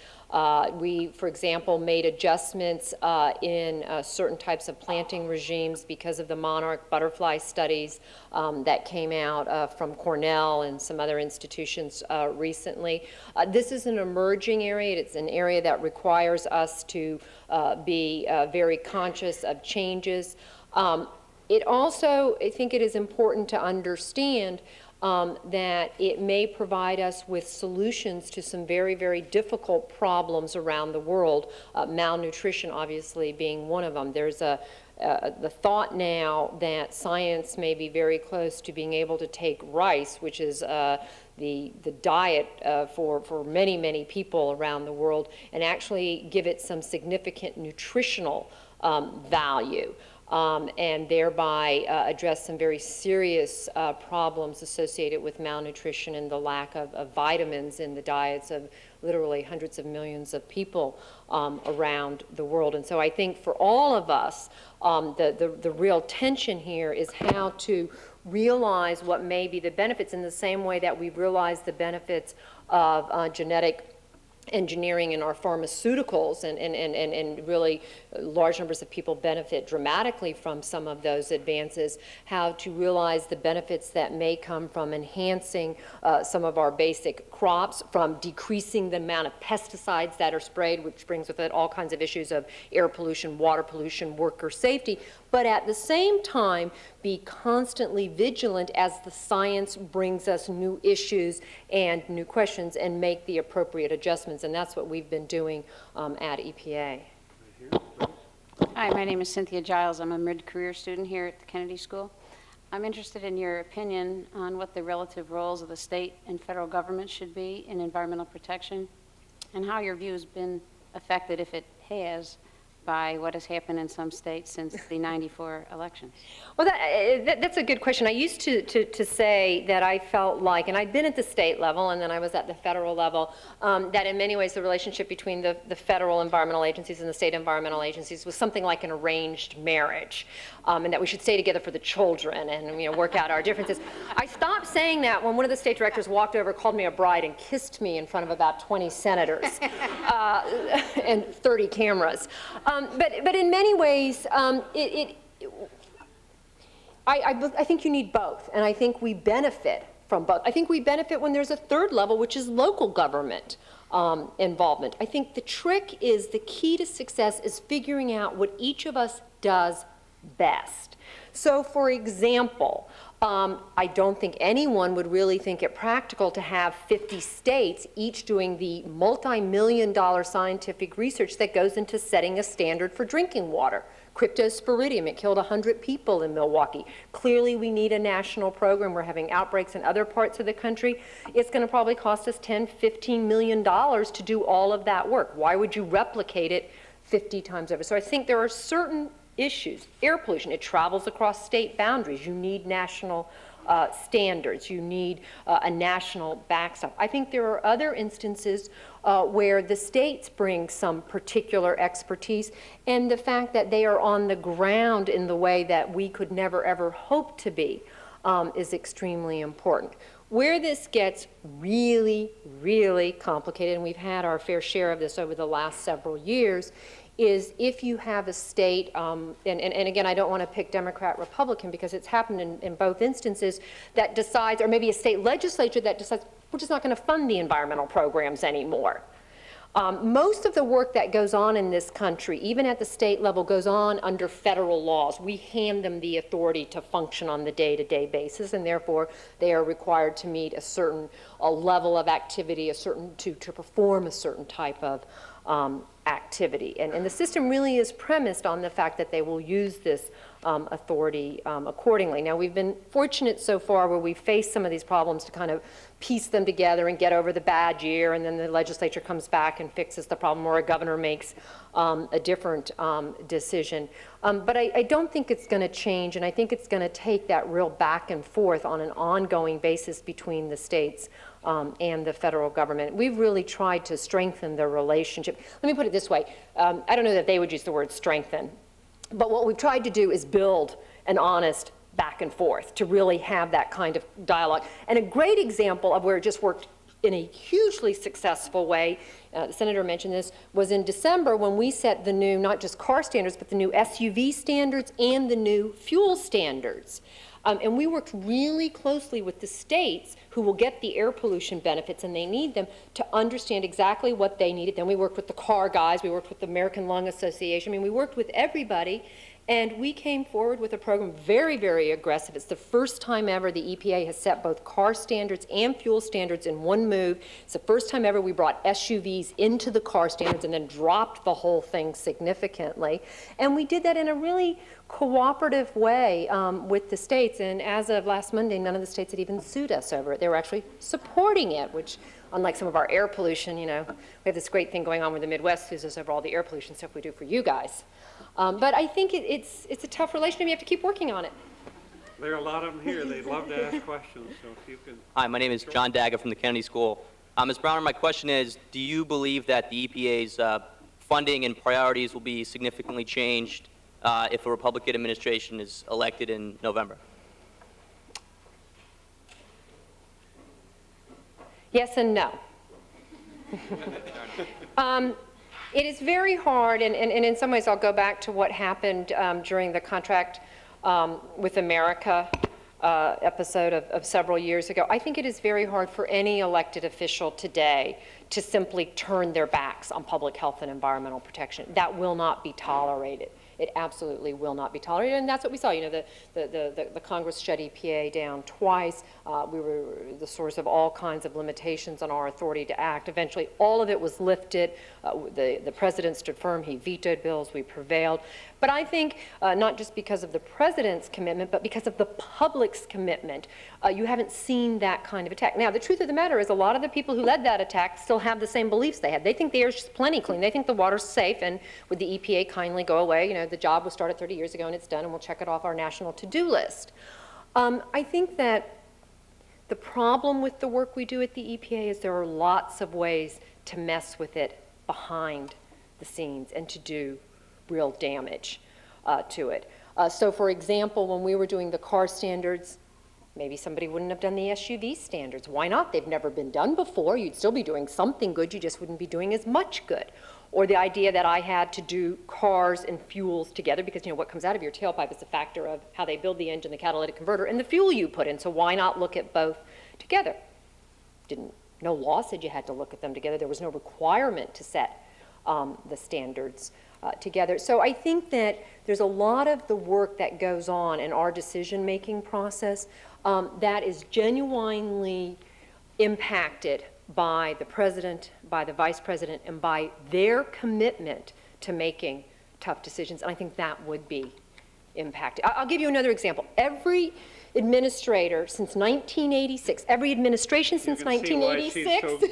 We, for example, made adjustments in certain types of planting regimes because of the monarch butterfly studies that came out from Cornell and some other institutions recently. This is an emerging area. It's an area that requires us to be very conscious of changes. It also, I think it is important to understand that it may provide us with solutions to some very, very difficult problems around the world, malnutrition obviously being one of them. There's the thought now that science may be very close to being able to take rice, which is the diet for many, many people around the world, and actually give it some significant nutritional value. And thereby address some very serious problems associated with malnutrition and the lack of vitamins in the diets of literally hundreds of millions of people around the world. And so I think for all of us, the real tension here is how to realize what may be the benefits in the same way that we realize the benefits of genetic engineering in our pharmaceuticals, and really large numbers of people benefit dramatically from some of those advances, how to realize the benefits that may come from enhancing some of our basic crops, from decreasing the amount of pesticides that are sprayed, which brings with it all kinds of issues of air pollution, water pollution, worker safety, but at the same time be constantly vigilant as the science brings us new issues and new questions and make the appropriate adjustments. And that's what we've been doing at EPA. Hi, my name is Cynthia Giles. I'm a mid-career student here at the Kennedy School. I'm interested in your opinion on what the relative roles of the state and federal government should be in environmental protection, and how your view has been affected, if it has, by what has happened in some states since the '94 elections. Well, that's a good question. I used to say that I felt like, and I'd been at the state level and then I was at the federal level, that in many ways the relationship between the federal environmental agencies and the state environmental agencies was something like an arranged marriage, and that we should stay together for the children and work out our differences. I stopped saying that when one of the state directors walked over, called me a bride, and kissed me in front of about 20 senators and 30 cameras. But in many ways, I think you need both, and I think we benefit from both. I think we benefit when there's a third level, which is local government involvement. I think the trick is, the key to success is figuring out what each of us does best. So, for example, I don't think anyone would really think it practical to have 50 states each doing the multi-million-dollar scientific research that goes into setting a standard for drinking water. Cryptosporidium, it killed 100 people in Milwaukee. Clearly, we need a national program. We're having outbreaks in other parts of the country. It's going to probably cost us $10, $15 million to do all of that work. Why would you replicate it 50 times over? So I think there are certain issues. Air pollution, it travels across state boundaries. You need national standards. You need a national backstop. I think there are other instances where the states bring some particular expertise, and the fact that they are on the ground in the way that we could never ever hope to be is extremely important. Where this gets really, really complicated, and we've had our fair share of this over the last several years, is if you have a state, and again, I don't want to pick Democrat, Republican, because it's happened in both instances, that decides, or maybe a state legislature that decides, we're just not going to fund the environmental programs anymore. Most of the work that goes on in this country, even at the state level, goes on under federal laws. We hand them the authority to function on the day-to-day basis, and therefore they are required to meet a level of activity, to perform a certain type of activity. And the system really is premised on the fact that they will use this authority accordingly. Now, we've been fortunate so far where we've faced some of these problems to kind of piece them together and get over the bad year, and then the legislature comes back and fixes the problem, or a governor makes a different decision. But I don't think it's going to change, and I think it's going to take that real back and forth on an ongoing basis between the states and the federal government. We've really tried to strengthen the relationship. Let me put it this way. I don't know that they would use the word strengthen, but what we've tried to do is build an honest back and forth to really have that kind of dialogue. And a great example of where it just worked in a hugely successful way, the Senator mentioned this, was in December when we set the new, not just car standards, but the new SUV standards and the new fuel standards. And we worked really closely with the states who will get the air pollution benefits, and they need them, to understand exactly what they needed. Then we worked with the car guys, we worked with the American Lung Association. I mean, we worked with everybody, and we came forward with a program very, very aggressive. It's the first time ever the EPA has set both car standards and fuel standards in one move. It's the first time ever we brought SUVs into the car standards and then dropped the whole thing significantly. And we did that in a really cooperative way with the states. And as of last Monday, none of the states had even sued us over it. They were actually supporting it, which, unlike some of our air pollution, you know, we have this great thing going on where the Midwest sues us over all the air pollution stuff we do for you guys. But I think it's a tough relationship. You have to keep working on it. There are a lot of them here. They'd love to ask questions, so if you can. Hi, my name is John Daggett from the Kennedy School. Ms. Browner, my question is, do you believe that the EPA's funding and priorities will be significantly changed if a Republican administration is elected in November? Yes and no. It is very hard, and in some ways I'll go back to what happened during the Contract with America episode of several years ago. I think it is very hard for any elected official today to simply turn their backs on public health and environmental protection. That will not be tolerated. It absolutely will not be tolerated, and that's what we saw. You know, the Congress shut EPA down twice. We were the source of all kinds of limitations on our authority to act. Eventually, all of it was lifted. The president stood firm. He vetoed bills. We prevailed. But I think not just because of the president's commitment, but because of the public's commitment, you haven't seen that kind of attack. Now, the truth of the matter is a lot of the people who led that attack still have the same beliefs they had. They think the air's just plenty clean. They think the water's safe, and would the EPA kindly go away? You know, the job was started 30 years ago, and it's done, and we'll check it off our national to-do list. I think that the problem with the work we do at the EPA is there are lots of ways to mess with it behind the scenes and to do real damage to it. So for example, when we were doing the car standards, maybe somebody wouldn't have done the SUV standards. Why not? They've never been done before. You'd still be doing something good, you just wouldn't be doing as much good. Or the idea that I had to do cars and fuels together because, you know, what comes out of your tailpipe is a factor of how they build the engine, the catalytic converter, and the fuel you put in. So why not look at both together? No law said you had to look at them together. There was no requirement to set the standards together. So I think that there's a lot of the work that goes on in our decision-making process that is genuinely impacted by the president, by the vice president, and by their commitment to making tough decisions. And I think that would be impacted. I'll give you another example. Every administrator since 1986, every administration since 1986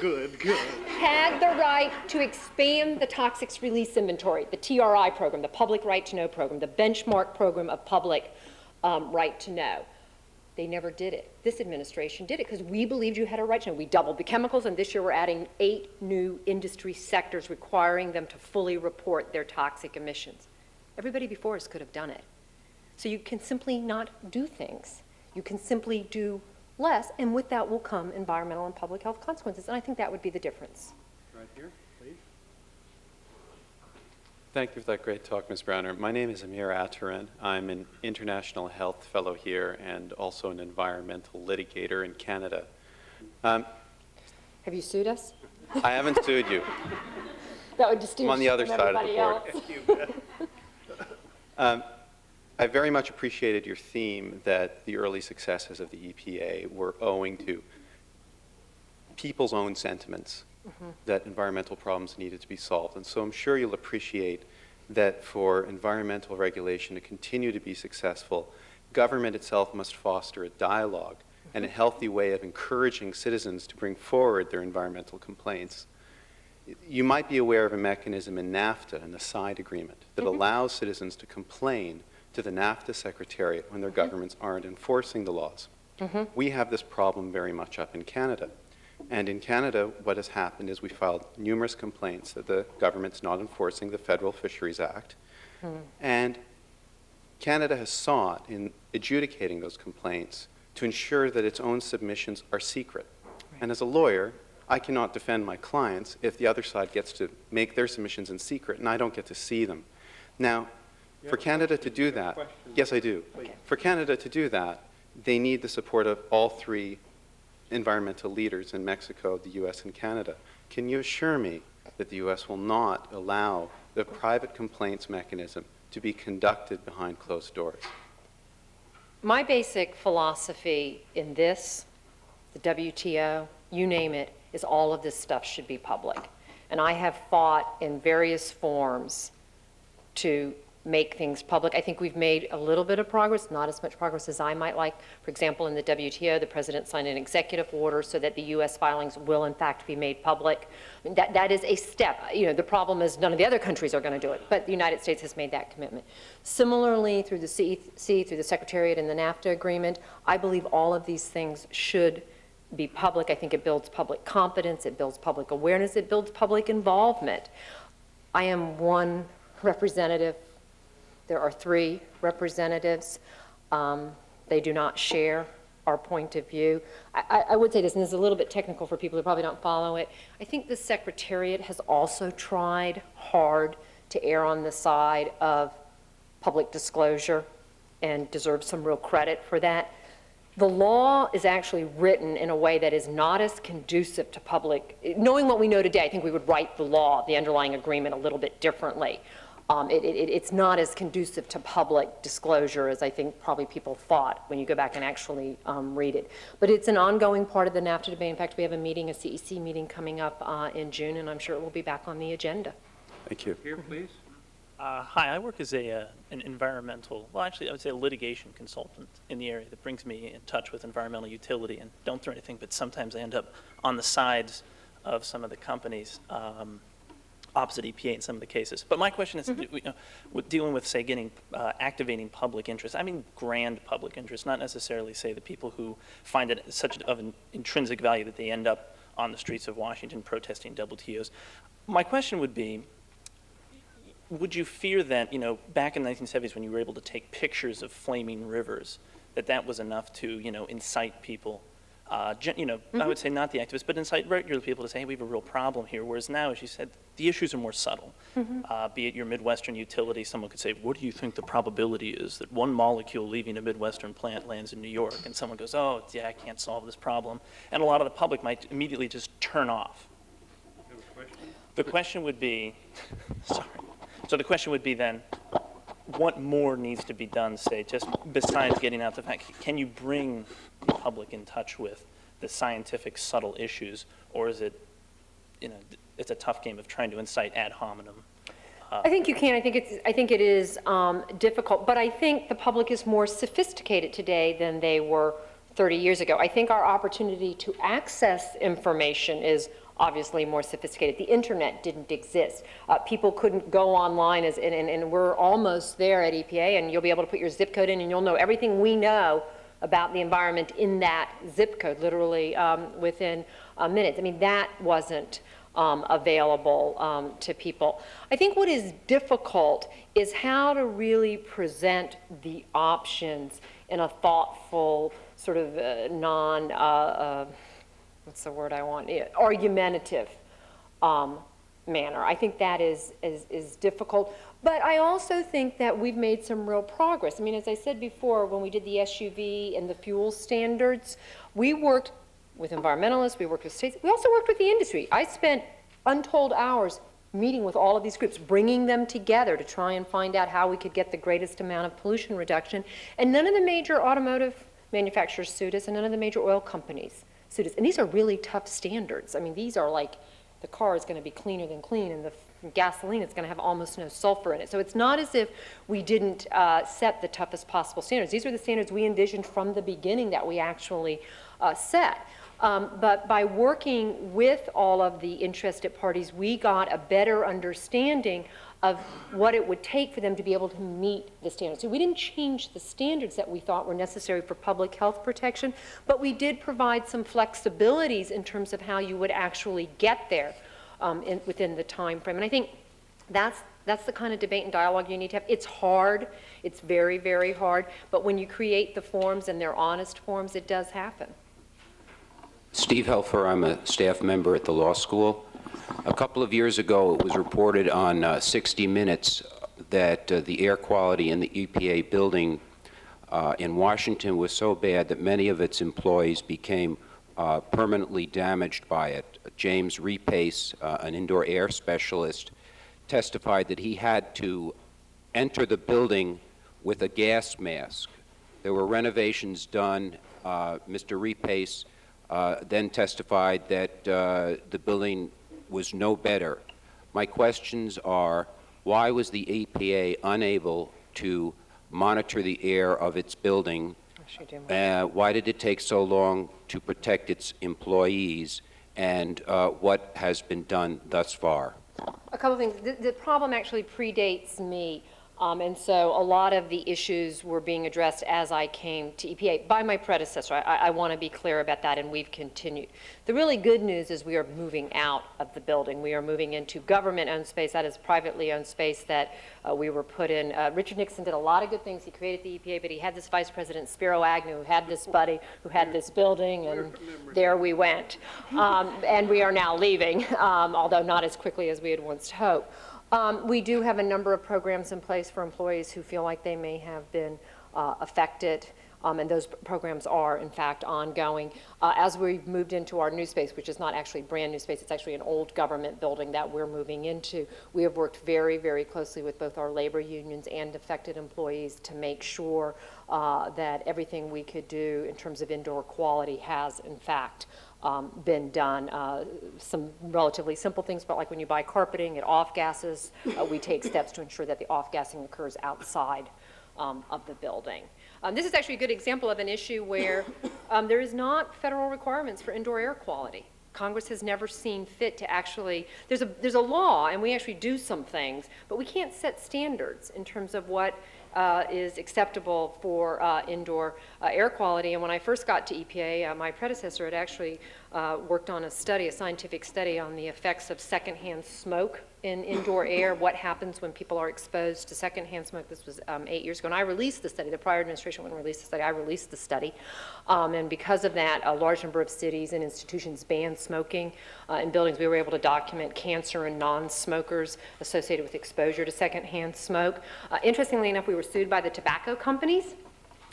had the right to expand the toxics release inventory, the TRI program, the public right to know program, the benchmark program of public right to know. They never did it. This administration did it because we believed you had a right to know. We doubled the chemicals, and this year we're adding 8 new industry sectors requiring them to fully report their toxic emissions. Everybody before us could have done it. So you can simply not do things. You can simply do less, and with that will come environmental and public health consequences, and I think that would be the difference. Right here, please. Thank you for that great talk, Ms. Browner. My name is Amir Ataran. I'm an international health fellow here and also an environmental litigator in Canada. Have you sued us? I haven't sued you. That would I'm distinguish on the you other from side of the everybody board. else. I very much appreciated your theme that the early successes of the EPA were owing to people's own sentiments that environmental problems needed to be solved. And so I'm sure you'll appreciate that for environmental regulation to continue to be successful, government itself must foster a dialogue and a healthy way of encouraging citizens to bring forward their environmental complaints. You might be aware of a mechanism in NAFTA, in the side agreement, that allows citizens to complain to the NAFTA Secretariat when their governments aren't enforcing the laws. We have this problem very much up in Canada. And in Canada, what has happened is we filed numerous complaints that the government's not enforcing the Federal Fisheries Act. And Canada has sought, in adjudicating those complaints, to ensure that its own submissions are secret. And as a lawyer, I cannot defend my clients if the other side gets to make their submissions in secret and I don't get to see them. Now, for Canada to do that, yes, I do. For Canada to do that, they need the support of all three environmental leaders in Mexico, the US, and Canada. Can you assure me that the US will not allow the private complaints mechanism to be conducted behind closed doors? My basic philosophy in this, the WTO, you name it, is all of this stuff should be public. And I have fought in various forms to make things public. I think we've made a little bit of progress, not as much progress as I might like. For example, in the WTO, the president signed an executive order so that the US filings will in fact be made public. I mean, that is a step. You know, the problem is none of the other countries are going to do it, but the United States has made that commitment. Similarly, through the CEC, through the Secretariat and the NAFTA agreement, I believe all of these things should be public. I think it builds public confidence, it builds public awareness, it builds public involvement. I am one representative. There are three representatives. They do not share our point of view. I would say this, and this is a little bit technical for people who probably don't follow it. I think the Secretariat has also tried hard to err on the side of public disclosure and deserves some real credit for that. The law is actually written in a way that is not as conducive to public. Knowing what we know today, I think we would write the law, the underlying agreement, a little bit differently. It's not as conducive to public disclosure as I think probably people thought when you go back and actually read it. But it's an ongoing part of the NAFTA debate. In fact, we have a meeting, a CEC meeting coming up in June, and I'm sure it will be back on the agenda. Thank you. Here, please. Hi, I work as an environmental, well, actually, I would say a litigation consultant in the area that brings me in touch with environmental utility. And don't do anything, but sometimes I end up on the sides of some of the companies opposite EPA in some of the cases. But my question is, you know, with dealing with, say, activating public interest, I mean grand public interest, not necessarily, say, the people who find it such of an intrinsic value that they end up on the streets of Washington protesting WTOs. My question would be, would you fear that, you know, back in the 1970s when you were able to take pictures of flaming rivers, that was enough to, you know, incite people, you know, I would say not the activists, but incite regular people to say, hey, we have a real problem here. Whereas now, as you said, the issues are more subtle. Be it your Midwestern utility, someone could say, what do you think the probability is that one molecule leaving a Midwestern plant lands in New York? And someone goes, oh, yeah, I can't solve this problem. And a lot of the public might immediately just turn off. The question would be, sorry. So the question would be then, what more needs to be done, say, just besides getting out the fact, can you bring the public in touch with the scientific subtle issues, or is it, you know, it's a tough game of trying to incite ad hominem? I think you can. I think it is difficult, but I think the public is more sophisticated today than they were 30 years ago. I think our opportunity to access information is obviously more sophisticated. The internet didn't exist. People couldn't go online, and we're almost there at EPA, and you'll be able to put your zip code in, and you'll know everything we know about the environment in that zip code, literally within minutes. I mean, that wasn't available to people. I think what is difficult is how to really present the options in a thoughtful, sort of what's the word I want? Argumentative manner. I think that is difficult. But I also think that we've made some real progress. I mean, as I said before, when we did the SUV and the fuel standards, we worked with environmentalists, we worked with states, we also worked with the industry. I spent untold hours meeting with all of these groups, bringing them together to try and find out how we could get the greatest amount of pollution reduction. And none of the major automotive manufacturers sued us, and none of the major oil companies sued us. And these are really tough standards. I mean, these are like, the car is going to be cleaner than clean, and the gasoline is going to have almost no sulfur in it. So it's not as if we didn't set the toughest possible standards. These were the standards we envisioned from the beginning that we actually set. But by working with all of the interested parties, we got a better understanding of what it would take for them to be able to meet the standards. So we didn't change the standards that we thought were necessary for public health protection, but we did provide some flexibilities in terms of how you would actually get there within the time frame. And I think that's the kind of debate and dialogue you need to have. It's hard. It's very, very hard. But when you create the forms and they're honest forms, it does happen. Steve Helfer, I'm a staff member at the law school. A couple of years ago, it was reported on 60 Minutes that the air quality in the EPA building in Washington was so bad that many of its employees became permanently damaged by it. James Repace, an indoor air specialist, testified that he had to enter the building with a gas mask. There were renovations done. Mr. Repace then testified that the building was no better. My questions are, why was the EPA unable to monitor the air of its building? Why did it take so long to protect its employees? And what has been done thus far? A couple things. The problem actually predates me. And so a lot of the issues were being addressed as I came to EPA by my predecessor. I want to be clear about that, and we've continued. The really good news is we are moving out of the building. We are moving into government-owned space. That is privately owned space that we were put in. Richard Nixon did a lot of good things. He created the EPA, but he had this vice president, Spiro Agnew, who had this buddy, who had this building, and there we went. And we are now leaving, although not as quickly as we had once hoped. We do have a number of programs in place for employees who feel like they may have been affected, and those programs are, in fact, ongoing. As we've moved into our new space, which is not actually brand new space, it's actually an old government building that we're moving into, we have worked very, very closely with both our labor unions and affected employees to make sure that everything we could do in terms of indoor quality has, in fact, been done. Some relatively simple things, but like when you buy carpeting, it off-gasses. We take steps to ensure that the off-gassing occurs outside of the building. This is actually a good example of an issue where there is not federal requirements for indoor air quality. Congress has never seen fit to actually, there's a law, and we actually do some things, but we can't set standards in terms of what is acceptable for indoor air quality. And when I first got to EPA, my predecessor had actually worked on a study, a scientific study on the effects of secondhand smoke in indoor air, what happens when people are exposed to secondhand smoke. This was 8 years ago, and I released the study. The prior administration wouldn't release the study. I released the study. And because of that, a large number of cities and institutions banned smoking in buildings. We were able to document cancer in non-smokers associated with exposure to secondhand smoke. Interestingly enough, we were sued by the tobacco companies.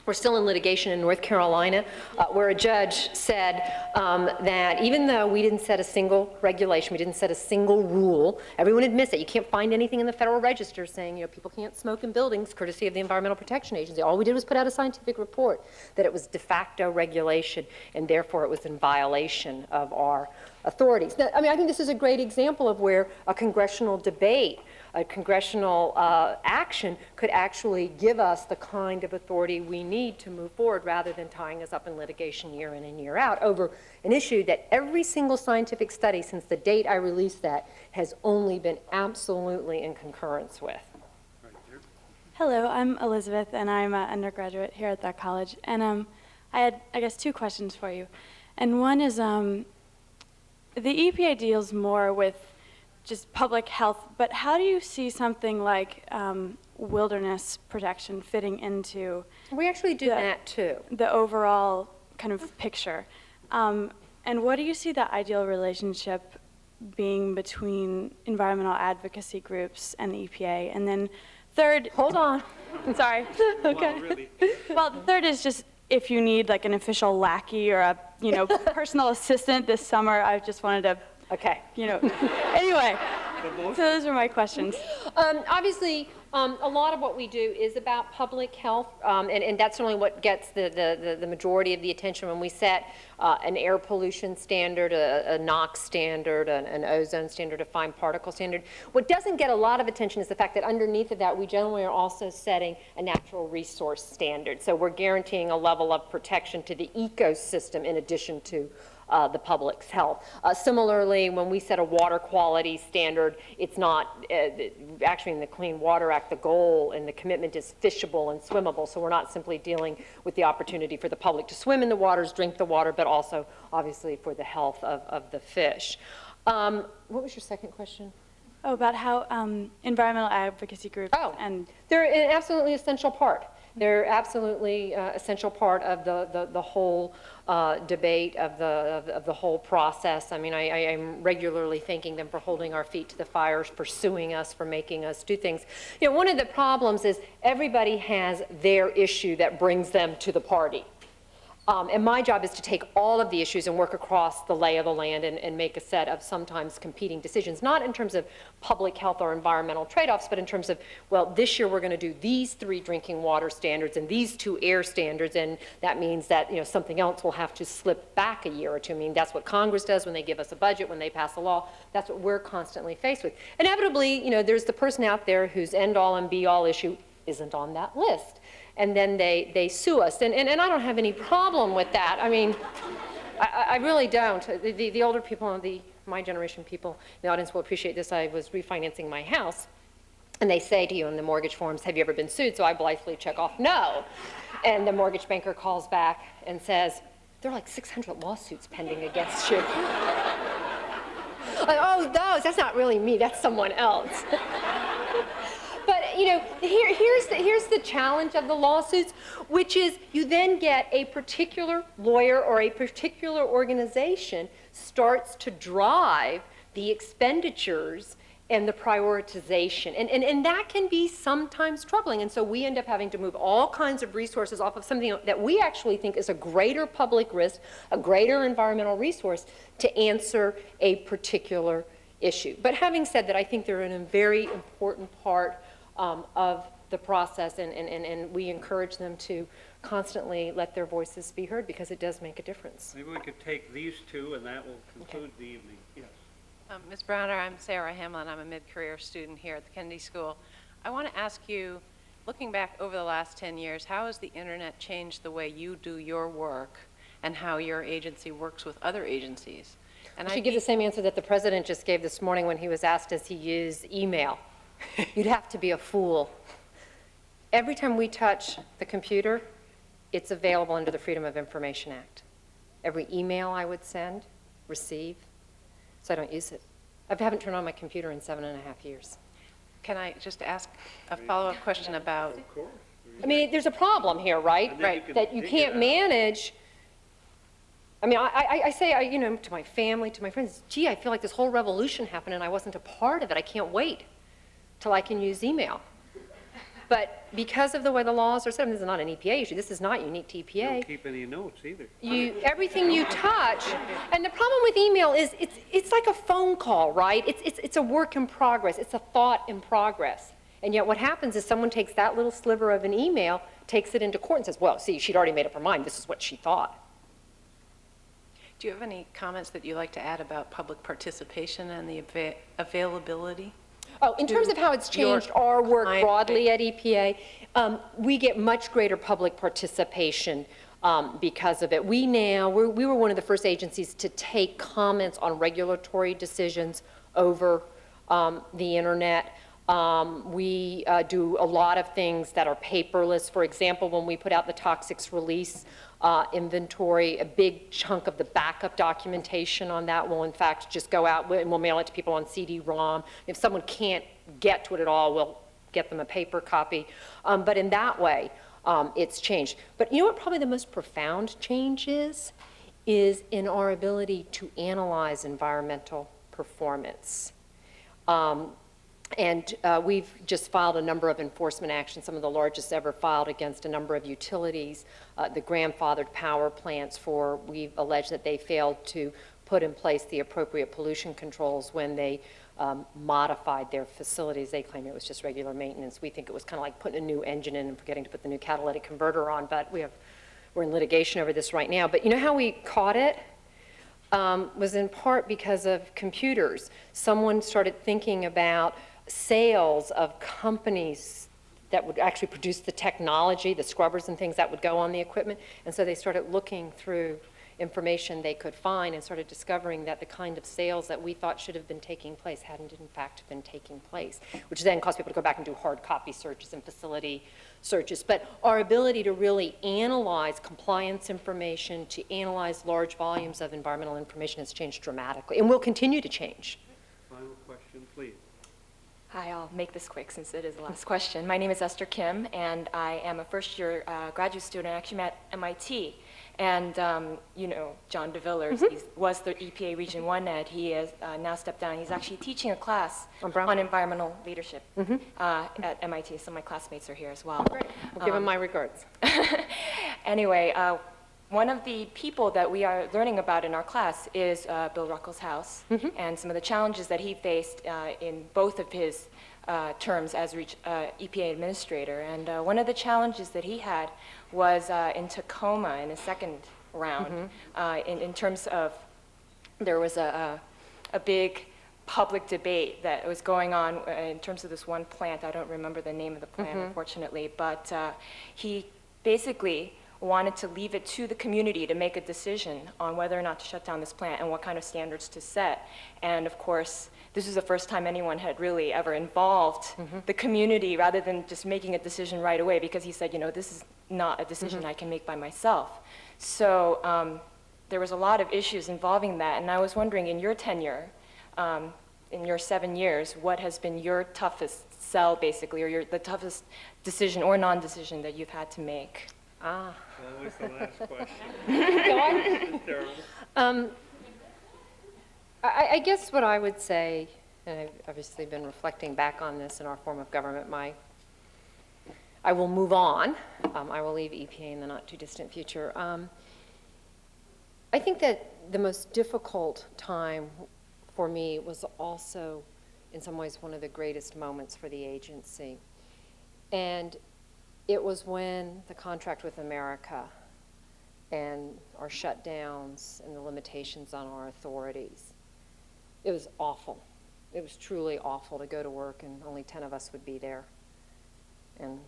We're still in litigation in North Carolina, where a judge said that even though we didn't set a single regulation, we didn't set a single rule, everyone admits that you can't find anything in the Federal Register saying, you know, people can't smoke in buildings, courtesy of the Environmental Protection Agency. All we did was put out a scientific report that it was de facto regulation, and therefore it was in violation of our authorities. Now, I mean, I think this is a great example of where a congressional debate, a congressional action could actually give us the kind of authority we need to move forward rather than tying us up in litigation year in and year out over an issue that every single scientific study since the date I released that has only been absolutely in concurrence with. Hello, I'm Elizabeth, and I'm an undergraduate here at that college. And I had, I guess, two questions for you. And one is, the EPA deals more with just public health, but how do you see something like wilderness protection fitting into? We actually do that too. The overall kind of picture. And what do you see the ideal relationship being between environmental advocacy groups and the EPA? And then third, hold on. Sorry. Okay. Well, really? Well, the third is just if you need like an official lackey or a personal assistant this summer. I just wanted to. Okay. Anyway, So those are my questions. Obviously, a lot of what we do is about public health, and that's certainly what gets the majority of the attention when we set an air pollution standard, a NOx standard, an ozone standard, a fine particle standard. What doesn't get a lot of attention is the fact that underneath of that, we generally are also setting a natural resource standard. So we're guaranteeing a level of protection to the ecosystem in addition to the public's health. Similarly, when we set a water quality standard, it's not, actually in the Clean Water Act, the goal and the commitment is fishable and swimmable, so we're not simply dealing with the opportunity for the public to swim in the waters, drink the water, but also, obviously, for the health of the fish. What was your second question? Oh, about how environmental advocacy groups and... They're an absolutely essential part. They're absolutely essential part of the whole debate, of the whole process. I mean, I am regularly thanking them for holding our feet to the fire, for suing us, for making us do things. You know, one of the problems is everybody has their issue that brings them to the party. And my job is to take all of the issues and work across the lay of the land and make a set of sometimes competing decisions, not in terms of public health or environmental trade-offs, but in terms of, well, this year we're going to do these 3 drinking water standards and these 2 air standards, and that means that, you know, something else will have to slip back a year or two. I mean, that's what Congress does when they give us a budget, when they pass a law. That's what we're constantly faced with. Inevitably, you know, there's the person out there whose end-all and be-all issue isn't on that list. And then they sue us. And I don't have any problem with that. I mean, I really don't. The older people, my generation people in the audience will appreciate this. I was refinancing my house, and they say to you in the mortgage forms, have you ever been sued? So I blithely check off no. And the mortgage banker calls back and says, there are like 600 lawsuits pending against you. Like, oh, those, that's not really me, that's someone else. But, you know, here's the challenge of the lawsuits, which is you then get a particular lawyer or a particular organization starts to drive the expenditures and the prioritization. And that can be sometimes troubling. And so we end up having to move all kinds of resources off of something that we actually think is a greater public risk, a greater environmental resource to answer a particular issue. But having said that, I think they're a very important part of the process, and we encourage them to constantly let their voices be heard because it does make a difference. Maybe we could take these 2 and that will conclude the evening. Yes. Ms. Browner, I'm Sarah Hamlin. I'm a mid-career student here at the Kennedy School. I want to ask you, looking back over the last 10 years, how has the internet changed the way you do your work and how your agency works with other agencies? And I should give the same answer that the president just gave this morning when he was asked, does he use email? You'd have to be a fool. Every time we touch the computer, it's available under the Freedom of Information Act. Every email I would send, receive, so I don't use it. I haven't turned on my computer in 7.5 years. Can I just ask a follow-up question about... I mean, there's a problem here, right? Right. That you can't manage. I mean, I say, you know, to my family, to my friends, gee, I feel like this whole revolution happened and I wasn't a part of it. I can't wait till I can use email. But because of the way the laws are set, this is not an EPA issue. This is not unique to EPA. You don't keep any notes either. Everything you touch, and the problem with email is it's like a phone call, right? It's a work in progress. It's a thought in progress. And yet what happens is someone takes that little sliver of an email, takes it into court and says, well, see, she'd already made up her mind. This is what she thought. Do you have any comments that you'd like to add about public participation and the availability? Oh, in terms of how it's changed our work broadly at EPA, we get much greater public participation because of it. We were one of the first agencies to take comments on regulatory decisions over the internet. We do a lot of things that are paperless. For example, when we put out the toxics release inventory, a big chunk of the backup documentation on that will in fact just go out and we'll mail it to people on CD-ROM. If someone can't get to it at all, we'll get them a paper copy. But in that way, it's changed. But you know what probably the most profound change is in our ability to analyze environmental performance. And we've just filed a number of enforcement actions, some of the largest ever filed against a number of utilities, the grandfathered power plants we've alleged that they failed to put in place the appropriate pollution controls when they modified their facilities. They claim it was just regular maintenance. We think it was kind of like putting a new engine in and forgetting to put the new catalytic converter on, but we're in litigation over this right now. But you know how we caught it? Was in part because of computers. Someone started thinking about sales of companies that would actually produce the technology, the scrubbers and things that would go on the equipment. And so they started looking through information they could find and started discovering that the kind of sales that we thought should have been taking place hadn't in fact been taking place, which then caused people to go back and do hard copy searches and facility searches. But our ability to really analyze compliance information, to analyze large volumes of environmental information has changed dramatically and will continue to change. Final question, please. Hi, I'll make this quick since it is the last question. My name is Esther Kim, and I am a first-year graduate student actually at MIT. And you know, John DeVillers, he was the EPA Region 1 Ed. He has now stepped down. He's actually teaching a class on environmental leadership at MIT. So my classmates are here as well. Great. I'll give him my regards. Anyway, one of the people that we are learning about in our class is Bill Ruckelshaus house, and some of the challenges that he faced in both of his terms as EPA administrator. And one of the challenges that he had was in Tacoma in the second round, in terms of there was a big public debate that was going on in terms of this one plant. I don't remember the name of the plant, unfortunately, but he basically wanted to leave it to the community to make a decision on whether or not to shut down this plant and what kind of standards to set. And of course, this is the first time anyone had really ever involved the community rather than just making a decision right away, because he said, you know, this is not a decision I can make by myself. So there was a lot of issues involving that, and I was wondering, in your tenure, in your 7 years, what has been your toughest sell, basically, or the toughest decision or non-decision that you've had to make? That was the last question. Go on. I guess what I would say, and I've obviously been reflecting back on this in our form of government, I will move on. I will leave EPA in the not too distant future. I think that the most difficult time for me was also, in some ways, one of the greatest moments for the agency. And it was when the contract with America and our shutdowns and the limitations on our authorities. It was awful. It was truly awful to go to work and only 10 of us would be there and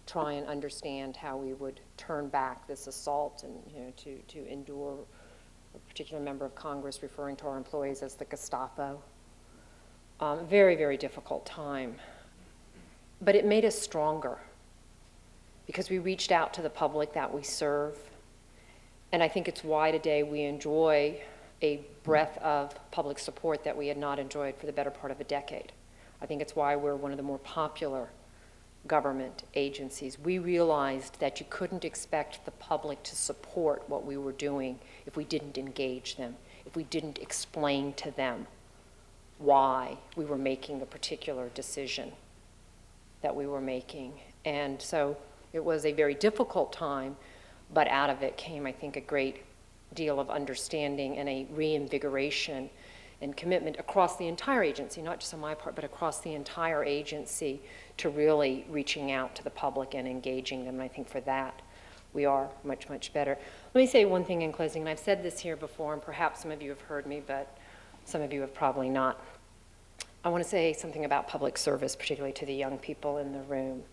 try and understand how we would turn back this assault and, you know, to endure a particular member of Congress referring to our employees as the Gestapo. Very, very difficult time. But it made us stronger because we reached out to the public that we serve. And I think it's why today we enjoy a breadth of public support that we had not enjoyed for the better part of a decade. I think it's why we're one of the more popular government agencies. We realized that you couldn't expect the public to support what we were doing if we didn't engage them, if we didn't explain to them why we were making the particular decision that we were making. And so it was a very difficult time, but out of it came, I think, a great deal of understanding and a reinvigoration and commitment across the entire agency, not just on my part, but across the entire agency, to really reaching out to the public and engaging them. And I think for that, we are much, much better. Let me say one thing in closing, and I've said this here before, and perhaps some of you have heard me, but some of you have probably not. I want to say something about public service, particularly to the young people in the room.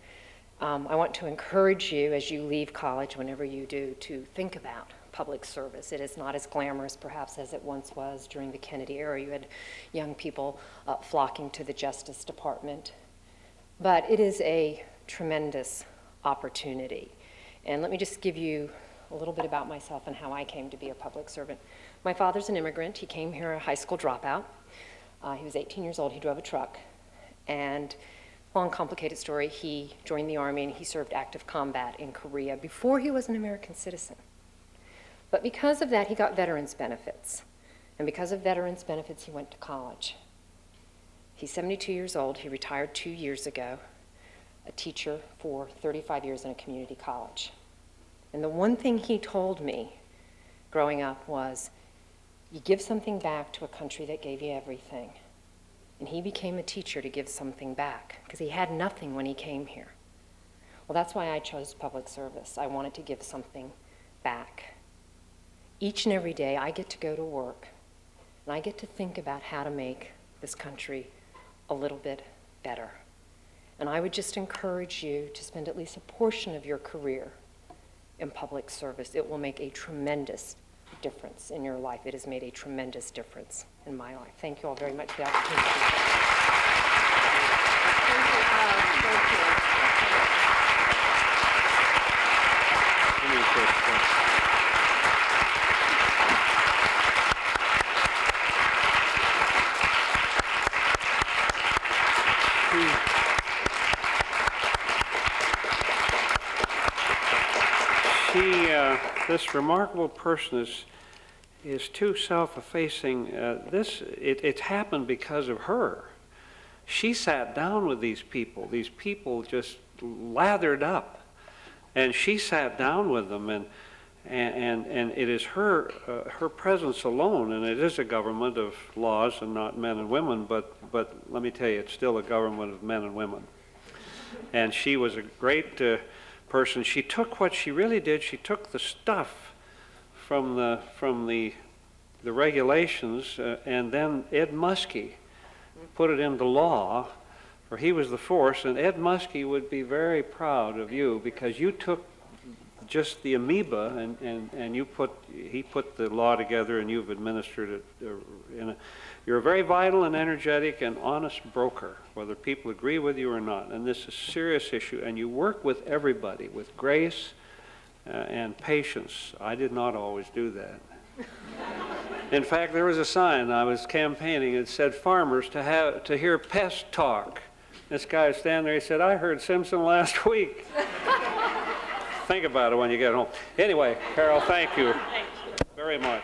I want to encourage you as you leave college, whenever you do, to think about public service. It is not as glamorous, perhaps, as it once was during the Kennedy era. You had young people flocking to the Justice Department. But it is a tremendous opportunity. And let me just give you a little bit about myself and how I came to be a public servant. My father's an immigrant. He came here a high school dropout. He was 18 years old. He drove a truck. And long, complicated story, he joined the Army and he served active combat in Korea before he was an American citizen. But because of that, he got veterans benefits. And because of veterans benefits, he went to college. He's 72 years old. He retired 2 years ago, a teacher for 35 years in a community college. And the one thing he told me growing up was, you give something back to a country that gave you everything, and he became a teacher to give something back, because he had nothing when he came here. Well, that's why I chose public service. I wanted to give something back. Each and every day, I get to go to work, and I get to think about how to make this country a little bit better. And I would just encourage you to spend at least a portion of your career in public service. It will make a tremendous difference in your life. It has made a tremendous difference in my life. Thank you all very much for the opportunity. This remarkable person is too self-effacing. It's happened because of her. She sat down with these people. These people just lathered up, and she sat down with them, and it is her presence alone, and it is a government of laws and not men and women, but let me tell you, it's still a government of men and women. And she was a great person. She took what she really did. She took the stuff from the regulations, and then Ed Muskie put it into law, for he was the force. And Ed Muskie would be very proud of you, because you took just the amoeba and he put the law together, and you've administered it. You're a very vital and energetic and honest broker, whether people agree with you or not. And this is a serious issue, and you work with everybody with grace and patience. I did not always do that. In fact, there was a sign, I was campaigning, it said, "Farmers to hear pest talk." This guy was standing there, he said, "I heard Simpson last week." Think about it when you get home. Anyway, Carol, thank you very much.